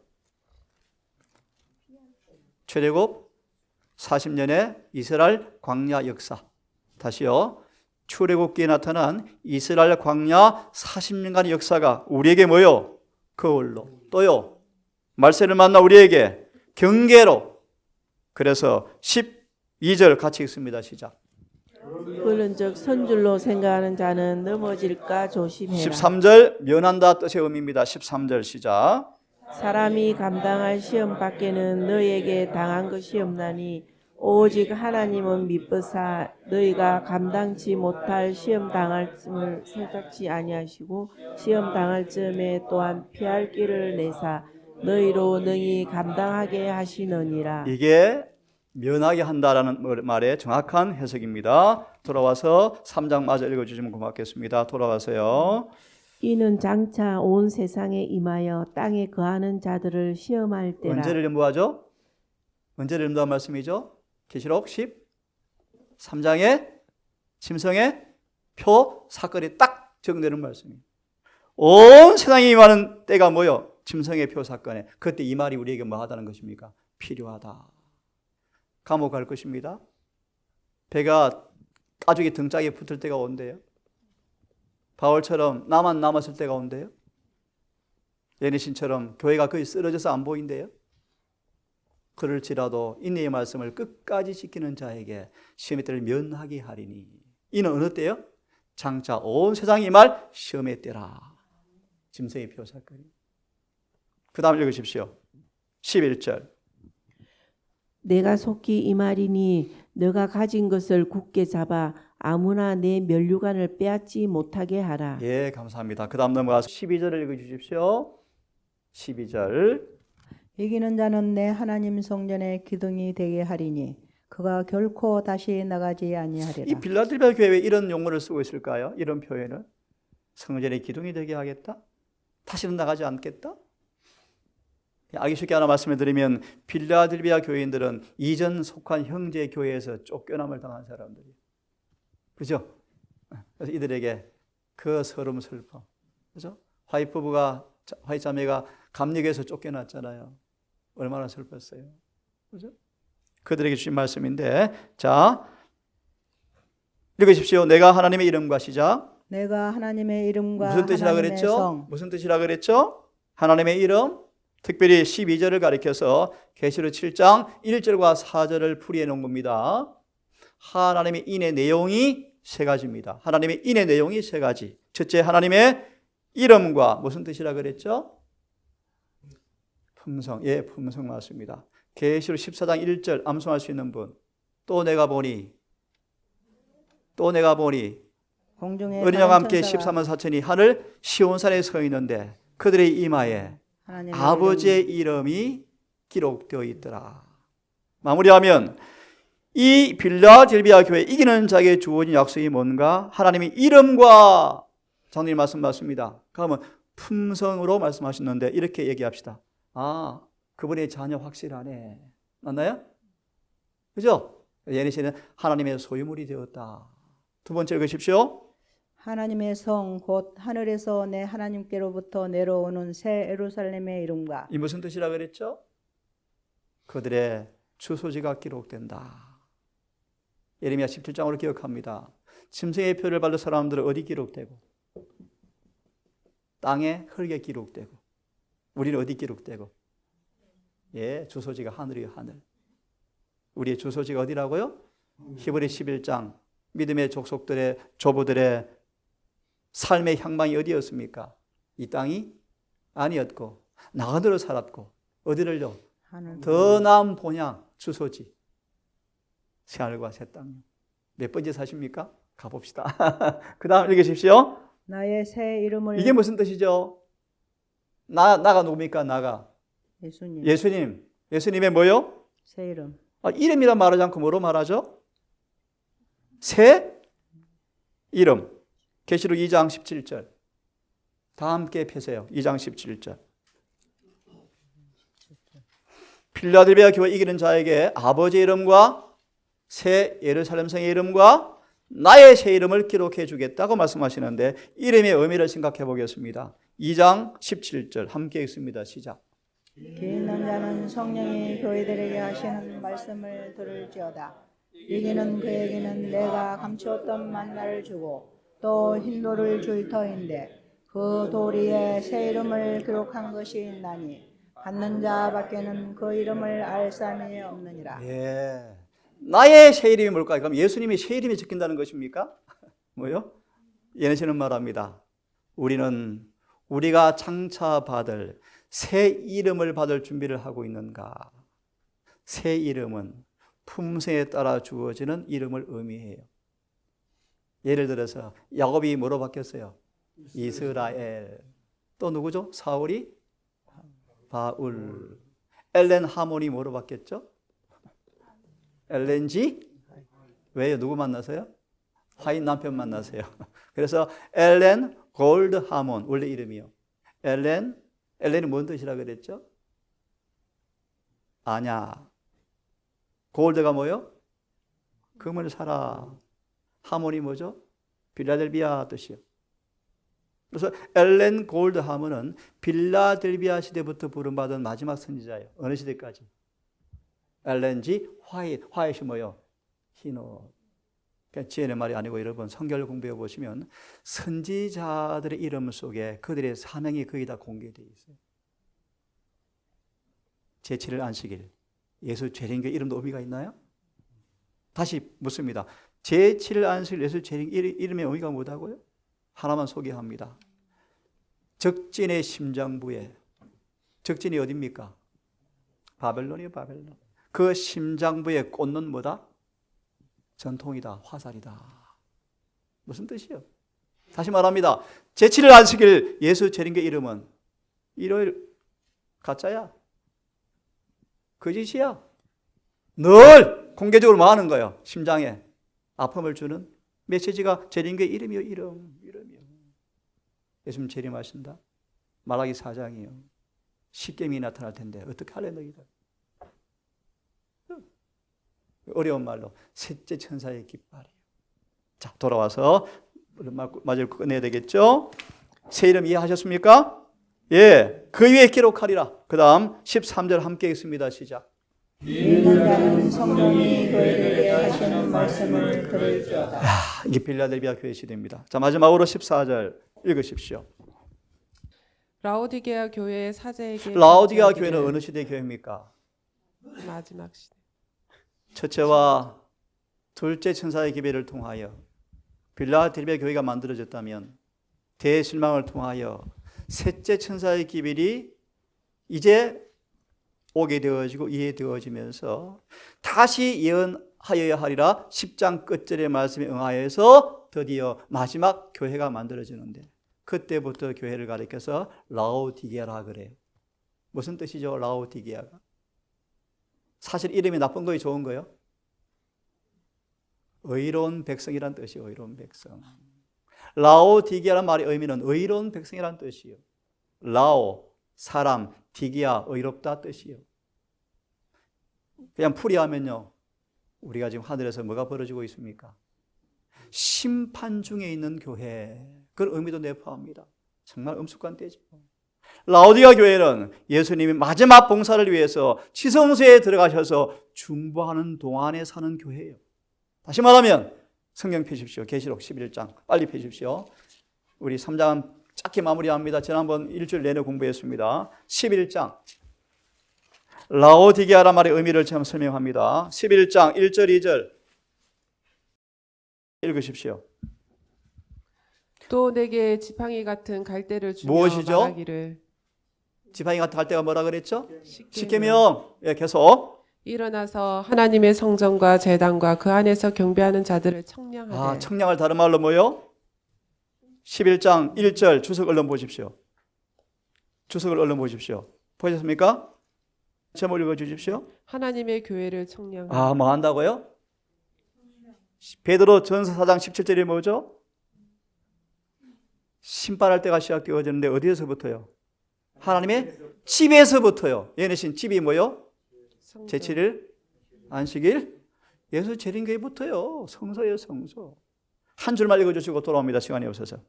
출애굽 40년의 이스라엘 광야 역사. 다시요. 출애굽기에 나타난 이스라엘 광야 40년간의 역사가 우리에게 뭐요? 거울로. 또요, 말세를 만나 우리에게 경계로. 그래서 12절 같이 읽습니다. 시작. 그런즉 선줄로 생각하는 자는 넘어질까 조심해라. 13절 면한다 뜻의 의미입니다. 13절 시작. 사람이 감당할 시험 밖에는 너희에게 당한 것이 없나니 오직 하나님은 미쁘사 너희가 감당치 못할 시험 당할 쯤을 생각지 아니하시고 시험 당할 쯤에 또한 피할 길을 내사 너희로 능히 감당하게 하시느니라. 이게 면하게 한다라는 말의 정확한 해석입니다. 돌아와서 3장 마저 읽어주시면 고맙겠습니다. 돌아와서요. 이는 장차 온 세상에 임하여 땅에 거하는 자들을 시험할 때라. 언제를 연구하죠? 언제를 연구한 말씀이죠? 계시록 13장의 짐승의 표 사건이 딱 적용되는 말씀입니다. 온 세상에 임하는 때가 뭐요? 짐승의 표 사건에. 그때 이 말이 우리에게 뭐 하다는 것입니까? 필요하다. 감옥 갈 것입니다. 배가 가죽이 등짝에 붙을 때가 온대요. 바울처럼 나만 남았을 때가 온대요. 예니신처럼 교회가 거의 쓰러져서 안 보인대요. 그럴지라도 인내의 말씀을 끝까지 지키는 자에게 시험의 때를 면하게 하리니. 이는 어느 때요? 장차 온 세상이 말 시험의 때라. 짐승의 표 사건이. 그 다음 읽으십시오. 11절. 내가 속히 이 말이니 너가 가진 것을 굳게 잡아 아무나 내 면류관을 빼앗지 못하게 하라. 예, 감사합니다. 그 다음 넘어가서 12절을 읽어주십시오. 12절. 이기는 자는 내 하나님 성전의 기둥이 되게 하리니 그가 결코 다시 나가지 아니하리라. 이 빌라델비아 교회에 이런 용어를 쓰고 있을까요? 이런 표현을? 성전의 기둥이 되게 하겠다? 다시는 나가지 않겠다? 알기 쉽게 하나 말씀을 드리면 빌라델비아 교인들은 이전 속한 형제 교회에서 쫓겨남을 당한 사람들이에요. 그죠? 그래서 이들에게 그 서름 슬픔. 그죠? 화이트 자매가 감리교에서 쫓겨났잖아요. 얼마나 슬펐어요. 그죠? 그들에게 주신 말씀인데, 자, 읽으십시오. 내가 하나님의 이름과 시작. 내가 하나님의 이름과 무슨 뜻이라 하나님의 그랬죠? 성. 무슨 뜻이라 그랬죠? 하나님의 이름, 특별히 12절을 가리켜서 계시록 7장 1절과 4절을 풀이해 놓은 겁니다. 하나님의 인의 내용이 세 가지입니다. 하나님의 인의 내용이 세 가지. 첫째, 하나님의 이름과 무슨 뜻이라 그랬죠? 품성. 예, 품성 맞습니다. 계시록 14장 1절 암송할 수 있는 분. 또 내가 보니 공중에 어린양과 함께 천사가 14만 4천이 하늘 시온산에 서 있는데 그들의 이마에 하나님의 아버지의 이름이 기록되어 있더라. 마무리하면 이 빌라델비아 교회 이기는 자에게 주어진 약속이 뭔가? 하나님의 이름과 장로님 말씀 맞습니다. 그러면 품성으로 말씀하셨는데 이렇게 얘기합시다. 아, 그분의 자녀 확실하네. 맞나요? 그죠? 예니시는 하나님의 소유물이 되었다. 두 번째 읽으십시오. 하나님의 성 곧 하늘에서 내 하나님께로부터 내려오는 새 예루살렘의 이름과. 이 무슨 뜻이라 그랬죠? 그들의 주소지가 기록된다. 예레미야 17장으로 기억합니다. 짐승의 표를 받은 사람들은 어디 기록되고? 땅의 흙에 기록되고. 우리는 어디 기록되고? 예, 주소지가 하늘이에요, 하늘. 우리의 주소지가 어디라고요? 히브리 11장 믿음의 족속들의 조부들의 삶의 향방이 어디였습니까? 이 땅이 아니었고 나그네로 살았고 어디를요? 더 나은 본향 주소지 새하늘과 새 땅. 몇 번째 사십니까? 가봅시다. 그 다음 읽으십시오. 나의 새 이름을. 이게 무슨 뜻이죠? 나가 누굽니까? 나가 예수님. 예수님의 뭐요? 새 이름. 이름이란 말하지 않고 뭐로 말하죠? 새 이름. 계시록 2장 17절. 다 함께 펴세요. 2장 17절. 필라델비아 교회 이기는 자에게 아버지의 이름과 새 예루살렘 성의 이름과 나의 새 이름을 기록해 주겠다고 말씀하시는데 이름의 의미를 생각해 보겠습니다. 2장 17절 함께 읽습니다. 시작. 귀 있는 자는 성령이 교회들에게 하시는 말씀을 들을지어다. 이기는 그에게는 내가 감추었던 만나를 주고 또 흰돌을 줄 터인데 그 도리에 새 이름을 기록한 것이 있나니 받는 자밖에는 그 이름을 알 사람이 없느니라. 예. 나의 새 이름이 뭘까요? 그럼 예수님이 새 이름이 적힌다는 것입니까? 뭐요? 예내시는 말합니다. 우리는 우리가 장차 받을 새 이름을 받을 준비를 하고 있는가? 새 이름은 품새에 따라 주어지는 이름을 의미해요. 예를 들어서 야곱이 뭐로 바뀌었어요? 이스라엘. 또 누구죠? 사울이 바울. 엘렌 하몬이 뭐로 바뀌었죠? 엘렌지? 왜요? 누구 만나서요? 화인 남편 만나세요. 그래서 엘렌 골드 하몬 원래 이름이요. 엘렌이 뭔 뜻이라 그랬죠? 아냐. 골드가 뭐요? 금을 사라. 하몬이 뭐죠? 빌라델비아 뜻이요. 그래서 엘렌 골드 하몬은 빌라델비아 시대부터 부름받은 마지막 선지자예요. 어느 시대까지? 엘렌지 화이트이 뭐요? 흰 옷. 그러니까 지혜의 말이 아니고 여러분 성경을 공부해 보시면 선지자들의 이름 속에 그들의 사명이 거의 다 공개되어 있어요. 제7일 안식일 예수 재림교회 이름도 의미가 있나요? 다시 묻습니다. 제7일 안식일 예수 재림교회 이름의 의미가 뭐다고요? 하나만 소개합니다. 적진의 심장부에 적진이 어디입니까? 바벨론이요, 바벨론. 그 심장부에 꽂는 뭐다? 전통이다, 화살이다. 무슨 뜻이요? 다시 말합니다. 제7일 안식일 예수 재림교회 이름은 일요일 가짜야. 거짓이야. 늘 공개적으로 뭐 하는 거예요? 심장에 아픔을 주는 메시지가 재림교회 이름이요, 이름이요. 예수님 재림하신다. 말하기 4장이요. 십계명이 나타날 텐데 어떻게 할래 너희들? 어려운 말로 셋째 천사의 깃발이에요. 자, 돌아와서 마저 끝내야 되겠죠? 새 이름 이해하셨습니까? 예, 그 위에 기록하리라. 그 다음 13절 함께 읽습니다. 시작. 믿는 자는 성령이 그에게 하시는 말씀을 들을지어다. 이게 빌라델비아 교회 시대입니다. 자, 마지막으로 14절 읽으십시오. 라오디게아 교회의 사제에게 라오디게아 교회는 어느 시대 교회입니까? 마지막 시대. 첫째와 둘째 천사의 기별을 통하여 빌라델비아 교회가 만들어졌다면 대실망을 통하여 셋째 천사의 기별이 이제 오게 되어지고 이해되어지면서 다시 예언하여야 하리라 10장 끝절의 말씀에 응하여서 드디어 마지막 교회가 만들어지는데 그때부터 교회를 가리켜서 라오디게아라 그래요. 무슨 뜻이죠? 라오디게아가. 사실 이름이 나쁜 거예요, 좋은 거예요? 의로운 백성이란 뜻이에요. 의로운 백성. 라오디게아란 말의 의미는 의로운 백성이란 뜻이에요. 라오, 사람, 디게아, 의롭다 뜻이에요. 그냥 풀이하면요, 우리가 지금 하늘에서 뭐가 벌어지고 있습니까? 심판 중에 있는 교회, 그런 의미도 내포합니다. 정말 엄숙한 때죠. 라오디게아 교회는 예수님이 마지막 봉사를 위해서 지성소에 들어가셔서 중보하는 동안에 사는 교회예요. 다시 말하면 성경 펴십시오. 계시록 11장 빨리 펴십시오. 우리 3장은 짧게 마무리합니다. 지난번 일주일 내내 공부했습니다. 11장 라오디게아란 말의 의미를 참 설명합니다. 11장 1절 2절 읽으십시오. 또 내게 지팡이 같은 갈대를 주며 무엇이죠? 말하기를 지팡이 같은 갈대가 뭐라 그랬죠? 십계명. 십계명. 예, 계속. 일어나서 하나님의 성전과 제단과 그 안에서 경배하는 자들을 청량하되. 청량을 다른 말로 뭐요? 11장 1절 주석 얼른 보십시오. 주석을 얼른 보십시오. 보셨습니까? 제목 읽어주십시오. 하나님의 교회를 청량하되. 뭐 한다고요? 베드로 전서 4장 17절이 뭐죠? 심판할 때가 시작되어지는데 어디에서부터요? 하나님의 집에서부터요. 예내신 집이 뭐요? 제7일 안식일 예수 재림교회부터요. 성서예요, 성서. 한 줄만 읽어주시고 돌아옵니다. 시간이 없어서.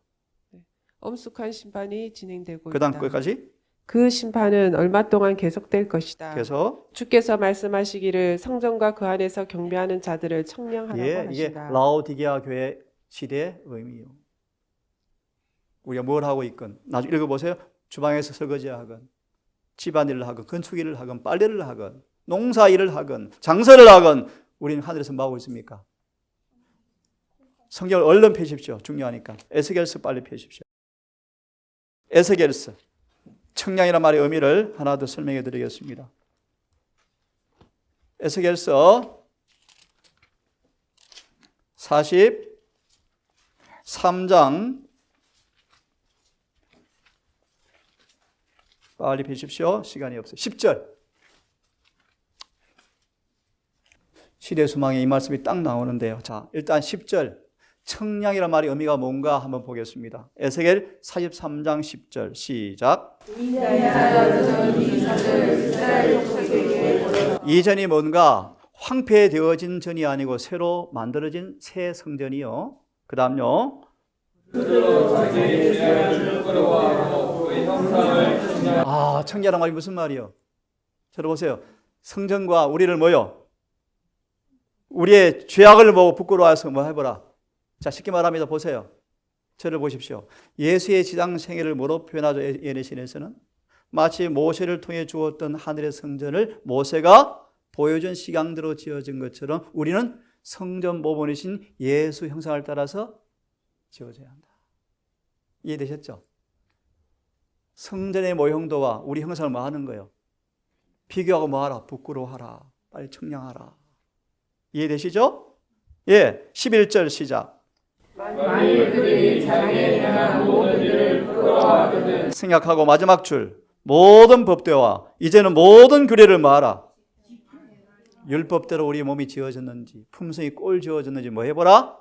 엄숙한 심판이 진행되고 그 다음 있다. 끝까지. 그 심판은 얼마 동안 계속될 것이다. 그래서 주께서 말씀하시기를 성전과 그 안에서 경배하는 자들을 청량하라고 이게 하신다. 라오디게아 교회 시대의 의미요. 우리가 뭘 하고 있건 나중에 읽어보세요. 주방에서 설거지 하건 집안일을 하건 건축일을 하건 빨래를 하건 농사일을 하건 장사를 하건 우리는 하늘에서 뭐 하고 있습니까? 성경을 얼른 펴십시오. 중요하니까. 에스겔서 빨리 펴십시오. 에스겔서 청량이라는 말의 의미를 하나 더 설명해 드리겠습니다. 에스겔서 43장 빨리 펴십시오. 시간이 없어요. 10절 시대수망에 이 말씀이 딱 나오는데요. 자, 일단 10절 청량이라는 말의 의미가 뭔가 한번 보겠습니다. 에스겔 43장 10절 시작. 이전이 뭔가 황폐되어진 전이 아니고 새로 만들어진 새 성전이요. 그 다음요. 청량이라는 말이 무슨 말이요? 들어보세요. 성전과 우리를 뭐요? 우리의 죄악을 보고 부끄러워해서 뭐 해보라. 자, 쉽게 말합니다. 보세요. 저를 보십시오. 예수의 지상 생애를 뭐로 표현하죠? 예레신에서는 마치 모세를 통해 주었던 하늘의 성전을 모세가 보여준 시강대로 지어진 것처럼 우리는 성전 모본이신 예수 형상을 따라서 지어져야 한다. 이해되셨죠? 성전의 모형도와 우리 형상을 뭐 하는 거예요? 비교하고 뭐 하라? 부끄러워하라. 빨리 청량하라. 이해되시죠? 예, 11절 시작. 만일 그들이 자기의 행한 모든 일을 부끄러워하거든. 생각하고 마지막 줄. 모든 법대와 이제는 모든 규례를 말하라. 율법대로 우리 몸이 지어졌는지 품성이 꼴 지어졌는지 뭐 해보라?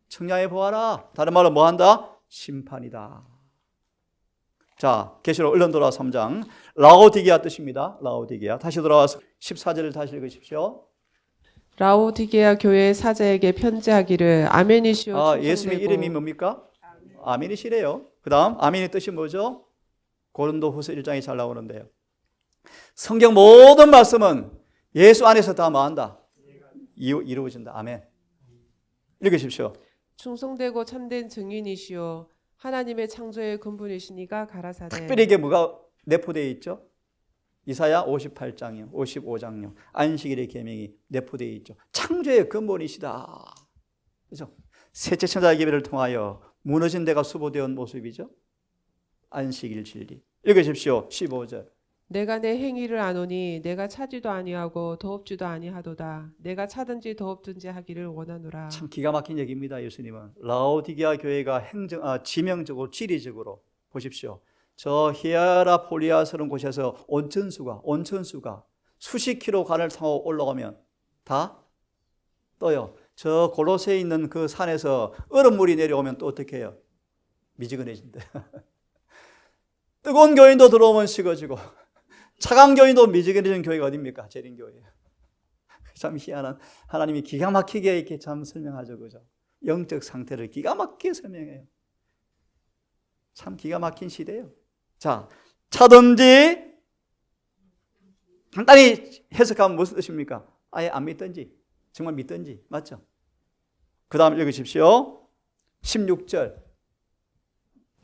청량해 보아라. 다른 말로 뭐 한다? 심판이다. 자, 계시록 얼른 돌아와 3장. 라오디게아 뜻입니다. 라오디게아. 다시 돌아와서 14절을 다시 읽으십시오. 라오디게아 교회 사자에게 편지하기를 아멘이시오. 예수님의 이름이 뭡니까? 아멘이시래요. 그 다음 아멘의 뜻이 뭐죠? 고린도후서 1장에 잘 나오는데요. 성경 모든 말씀은 예수 안에서 다 뭐한다? 이루어진다. 아멘. 읽으십시오. 충성되고 참된 증인이시오. 하나님의 창조의 근본이시니가 가라사대. 특별히 이게 뭐가 내포되어 있죠? 이사야 58장이요, 55장요. 안식일의 계명이 내포되어 있죠. 창조의 근본이시다. 그렇죠? 셋째 천사의 계명을 통하여 무너진 데가 수보되어 모습이죠. 안식일 진리. 읽으십시오. 15절. 내가 내 행위를 아노니 내가 차지도 아니하고 더없지도 아니하도다. 내가 차든지 더없든지 하기를 원하노라. 참 기가 막힌 얘기입니다. 예수님은 라오디게아 교회가 지명적으로 지리적으로 보십시오. 저 히에라폴리아스라는 곳에서 온천수가 수십 킬로 간을 타고 올라오면 다 떠요. 저 골로새에 있는 그 산에서 얼음물이 내려오면 또 어떻게 해요? 미지근해진대. 뜨거운 교인도 들어오면 식어지고 차가운 교인도 미지근해진 교회가 어딥니까? 재림교회예요. 참 희한한, 하나님이 기가 막히게 이렇게 참 설명하죠. 그죠? 영적 상태를 기가 막히게 설명해요. 참 기가 막힌 시대예요. 자, 차든지 간단히 해석하면 무슨 뜻입니까? 아예 안 믿든지 정말 믿든지. 맞죠? 그 다음 읽으십시오. 16절.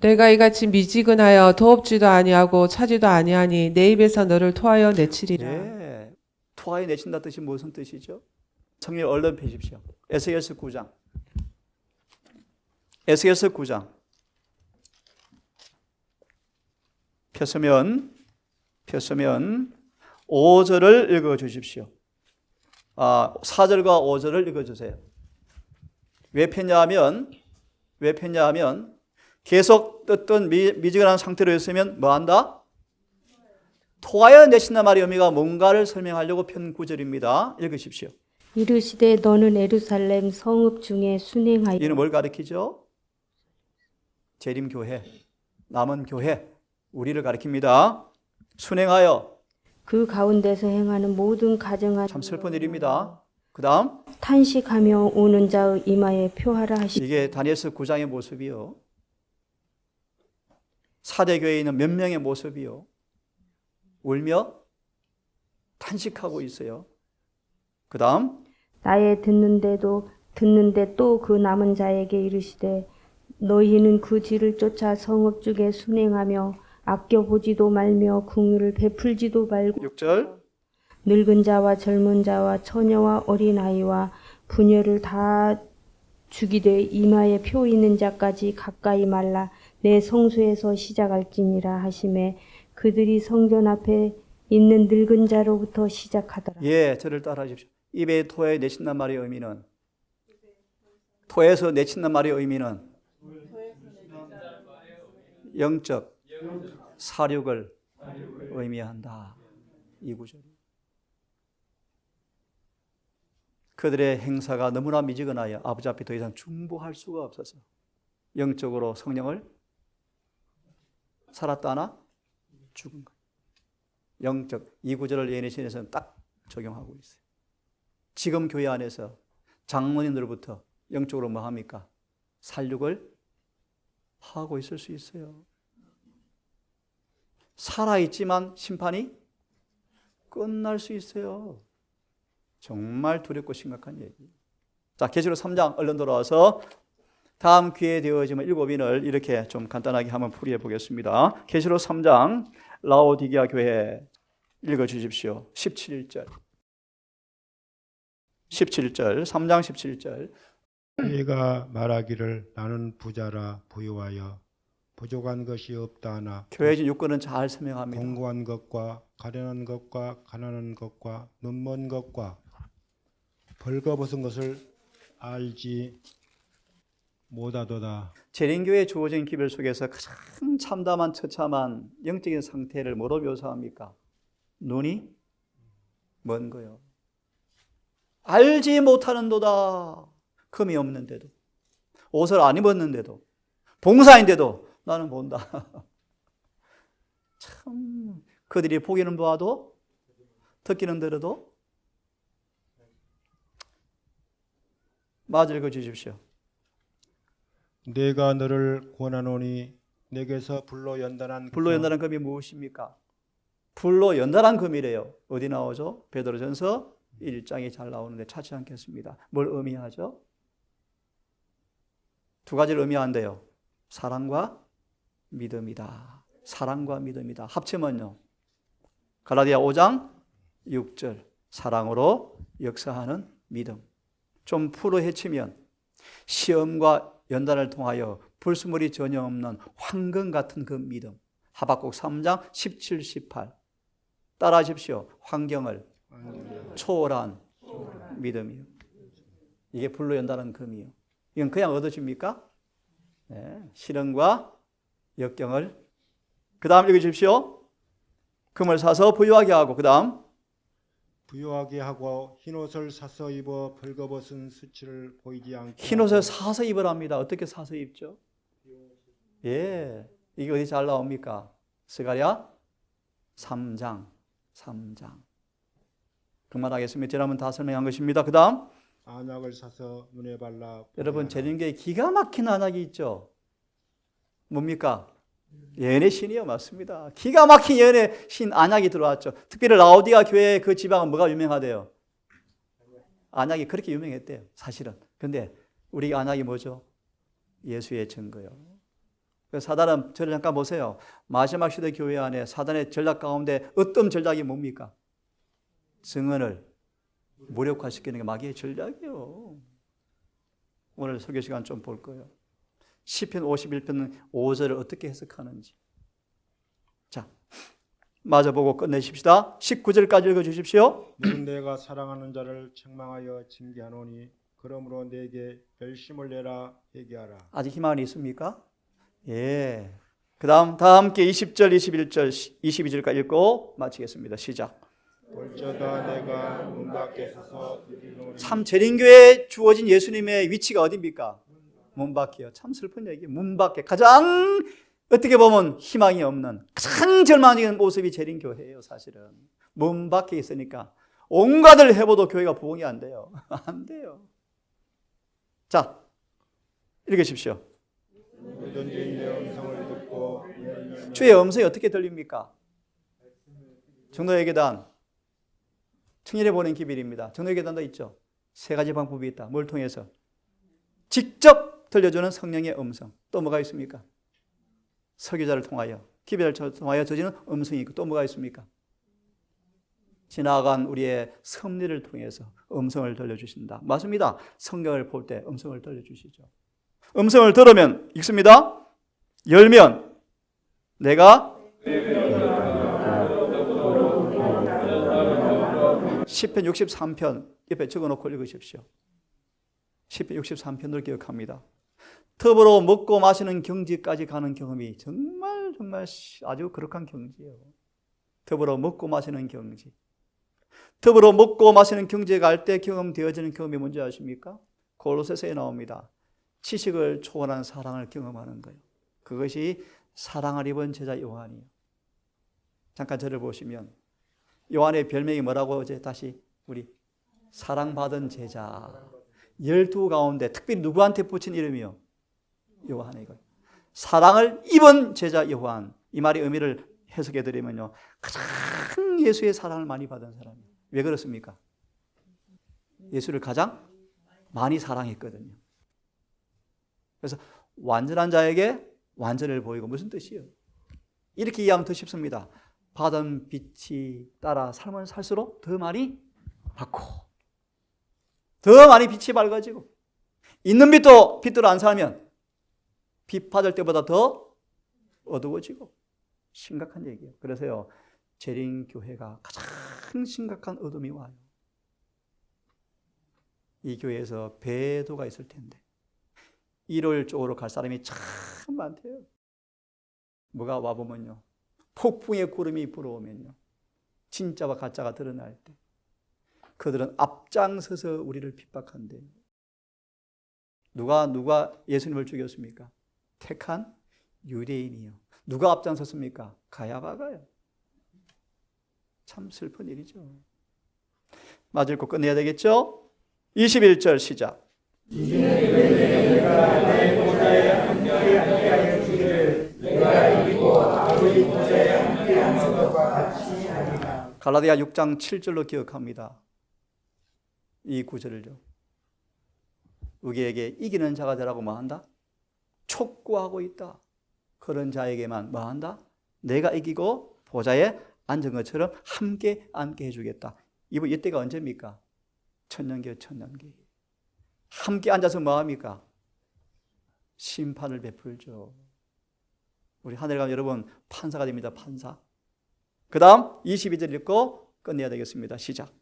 내가 이같이 미지근하여 더없지도 아니하고 차지도 아니하니 내 입에서 너를 토하여 내치리라. 네, 토하여 내친다 뜻이 무슨 뜻이죠? 성경 얼른 펴십시오. 에스겔서 9장. 에스겔서 9장. 폈으면 5절을 읽어주십시오. 4절과 5절을 읽어주세요. 왜 폈냐하면 계속 떴던 미지근한 상태로 있으면 뭐한다? 토하여 내친다 말의 의미가 뭔가를 설명하려고 편 구절입니다. 읽으십시오. 이르시되 너는 예루살렘 성읍 중에 순행하여. 이는 뭘 가리키죠? 재림교회, 남은 교회, 우리를 가리킵니다. 순행하여 그 가운데서 행하는 모든 가정한. 참 슬픈 일입니다. 그 다음 탄식하며 오는 자의 이마에 표하라 하시니. 이게 다니엘서 9장의 모습이요. 4대 교회에 있는 몇 명의 모습이요. 울며 탄식하고 있어요. 그 다음 나의 듣는데 또 그 남은 자에게 이르시되 너희는 그 뒤를 쫓아 성읍 중에 순행하며 아껴보지도 말며 긍휼을 베풀지도 말고 6절 늙은 자와 젊은 자와 처녀와 어린아이와 부녀를 다 죽이되 이마에 표 있는 자까지 가까이 말라 내 성소에서 시작할지니라 하시매 그들이 성전 앞에 있는 늙은 자로부터 시작하더라. 예, 저를 따라하십시오. 입에 토에 내친단 말의 의미는 토에서 내친단 말의 의미는 영적 사륙을 의미한다. 이 구절. 그들의 행사가 너무나 미지근하여 아버지 앞에 더 이상 중보할 수가 없어서 영적으로 성령을 살았다나 죽은 거예요. 영적 이 구절을 예언의 신에서는 딱 적용하고 있어요. 지금 교회 안에서 장로님들부터 영적으로 뭐 합니까? 살육을 하고 있을 수 있어요. 살아있지만 심판이 끝날 수 있어요. 정말 두렵고 심각한 얘기예요. 자, 계시록 3장 얼른 돌아와서 다음 기회 되어지면 7인을 이렇게 좀 간단하게 한번 풀이해 보겠습니다. 계시록 3장 라오디게아 교회 읽어 주십시오. 17절. 3장 17절. 내가 말하기를 나는 부자라 부유하여 부족한 것이 없다 하나 교회진 육군은 잘 설명합니다. 공고한 것과 가련한 것과 가난한 것과 눈먼 것과 벌거벗은 것을 알지 못하도다. 재림교회에 주어진 기별 속에서 가장 참담한 처참한 영적인 상태를 뭐로 묘사합니까? 눈이 먼 거요. 알지 못하는도다. 금이 없는데도, 옷을 안 입었는데도, 봉사인데도 나는 본다. 참 그들이 보기는 보아도 듣기는 들어도 맞아 읽어 주십시오. 내가 너를 권하노니 내게서 불로 연단한 금이 무엇입니까? 불로 연단한 금이래요. 어디 나오죠? 베드로전서 1장이 잘 나오는데 찾지 않겠습니다. 뭘 의미하죠? 두 가지를 의미한대요. 사랑과 믿음이다. 사랑과 믿음이다. 합치면요. 갈라디아 5장 6절. 사랑으로 역사하는 믿음. 좀 풀어 헤치면 시험과 연단을 통하여 불순물이 전혀 없는 황금 같은 그 믿음. 하박국 3장 17, 18. 따라하십시오. 환경을 초월한 믿음이요. 이게 불로 연단한 금이요. 이건 그냥 얻어집니까? 네. 실현과 역경을. 그 다음 읽어주십시오. 금을 사서 부유하게 하고, 그 다음 부유하게 하고 흰옷을 사서 입어 벌거벗은 수치를 보이지 않게 흰옷을 사서 입으랍니다. 어떻게 사서 입죠? 예, 이게 어디 잘 나옵니까? 스가랴 3장. 그만하겠습니다. 지난번 다 설명한 것입니다. 그 다음 안약을 사서 눈에 발라. 여러분 재림교회 기가 막힌 안약이 있죠. 뭡니까? 예언의 신이요. 맞습니다. 기가 막힌 예언의 신 안약이 들어왔죠. 특별히 라오디가 교회 그 지방은 뭐가 유명하대요? 안약이 그렇게 유명했대요. 사실은. 근데 우리 안약이 뭐죠? 예수의 증거요. 사단은 저를 잠깐 보세요. 마지막 시대 교회 안에 사단의 전략 가운데 어떤 전략이 뭡니까? 증언을 무력화시키는 게 마귀의 전략이에요. 오늘 설교 시간 좀 볼 거예요. 시편 51편 5절을 어떻게 해석하는지. 자, 마저 보고 끝내십시다. 19절까지 읽어주십시오. 너는 내가 사랑하는 자를 책망하여 징계하노니 그러므로 내게 열심을 내라 회개하라. 아직 희망이 있습니까? 예. 그 다음 다 함께 20절, 21절, 22절까지 읽고 마치겠습니다. 시작. 볼저다 내가 문 밖에 서서 참 재림교회에 주어진 예수님의 위치가 어디입니까? 문 밖이요. 참 슬픈 얘기예요. 문 밖에 가장 어떻게 보면 희망이 없는 가장 절망적인 모습이 재림교회예요. 사실은 문 밖에 있으니까 온갖을 해봐도 교회가 부흥이 안 돼요. 안 돼요. 자, 읽으십시오. 주의 주의 음성이 어떻게 들립니까? 정도의 계단, 청년에 보낸 기별입니다. 정도의 계단도 있죠. 세 가지 방법이 있다. 뭘 통해서? 직접 들려주는 성령의 음성. 또 뭐가 있습니까? 설교자를 통하여, 기별을 통하여 저지는 음성이 있고, 또 뭐가 있습니까? 지나간 우리의 섭리를 통해서 음성을 들려주신다. 맞습니다. 성경을 볼 때 음성을 들려주시죠. 음성을 들으면 읽습니다. 열면 내가 시편 63편 옆에 적어놓고 읽으십시오. 시편 63편을 기억합니다. 더불어 먹고 마시는 경지까지 가는 경험이 정말 아주 거룩한 경지예요. 더불어 먹고 마시는 경지. 더불어 먹고 마시는 경지에 갈 때 경험되어지는 경험이 뭔지 아십니까? 골로새서에 나옵니다. 지식을 초월한 사랑을 경험하는 거예요. 그것이 사랑을 입은 제자 요한이에요. 잠깐 저를 보시면 요한의 별명이 뭐라고 이제 다시 우리 사랑받은 제자. 12 가운데 특별히 누구한테 붙인 이름이요? 요한이고요. 사랑을 입은 제자 요한. 이 말의 의미를 해석해 드리면요. 가장 예수의 사랑을 많이 받은 사람이에요. 왜 그렇습니까? 예수를 가장 많이 사랑했거든요. 그래서 완전한 자에게 완전을 보이고 무슨 뜻이에요? 이렇게 이해하면 더 쉽습니다. 받은 빛이 따라 삶은 살수록 더 많이 받고 더 많이 빛이 밝아지고 있는 빛도 빛대로 안 살면 빛 받을 때보다 더 어두워지고 심각한 얘기예요. 그래서요. 재림교회가 가장 심각한 어둠이 와요. 이 교회에서 배도가 있을 텐데 1월 쪽으로 갈 사람이 참 많대요. 뭐가 와보면요. 폭풍의 구름이 불어오면요. 진짜와 가짜가 드러날 때 그들은 앞장서서 우리를 핍박한대요. 누가 예수님을 죽였습니까? 택한 유대인이요. 누가 앞장섰습니까? 가야바가요. 참 슬픈 일이죠. 맞을 거 끝내야 되겠죠? 21절 시작. 갈라디아 6장 7절로 기억합니다. 이 구절을요. 우리에게 이기는 자가 되라고 뭐한다? 촉구하고 있다. 그런 자에게만 뭐한다? 내가 이기고 보좌에 앉은 것처럼 함께 앉게 해주겠다. 이때가 언제입니까? 천년기요, 천년기. 함께 앉아서 뭐합니까? 심판을 베풀죠. 우리 하늘 가면 여러분 판사가 됩니다. 판사. 그 다음 22절 읽고 끝내야 되겠습니다. 시작.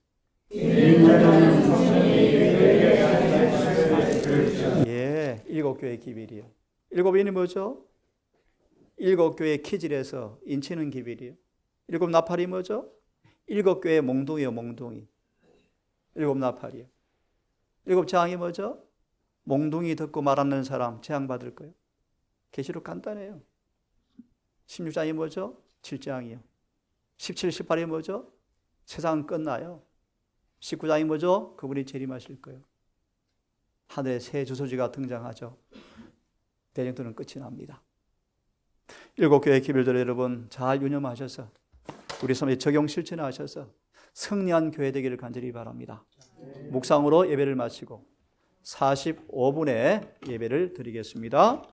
예, 7교회 기별이요. 7인이 뭐죠? 7교회 키질에서 인치는 기별이요. 7 나팔이 뭐죠? 7교회 몽둥이요, 몽둥이. 7 나팔이요. 7 재앙이 뭐죠? 몽둥이 듣고 말 않는 사람 재앙 받을 거예요. 계시록 간단해요. 16장이 뭐죠? 7재앙이요. 17, 18이 뭐죠? 세상 끝나요. 19장이 뭐죠? 그분이 재림하실 거예요. 하늘에 새 주소지가 등장하죠. 대전투는 끝이 납니다. 7교회 기별들 여러분 잘 유념하셔서 우리 삶에 적용 실천하셔서 승리한 교회 되기를 간절히 바랍니다. 묵상으로 예배를 마치고 45분에 예배를 드리겠습니다.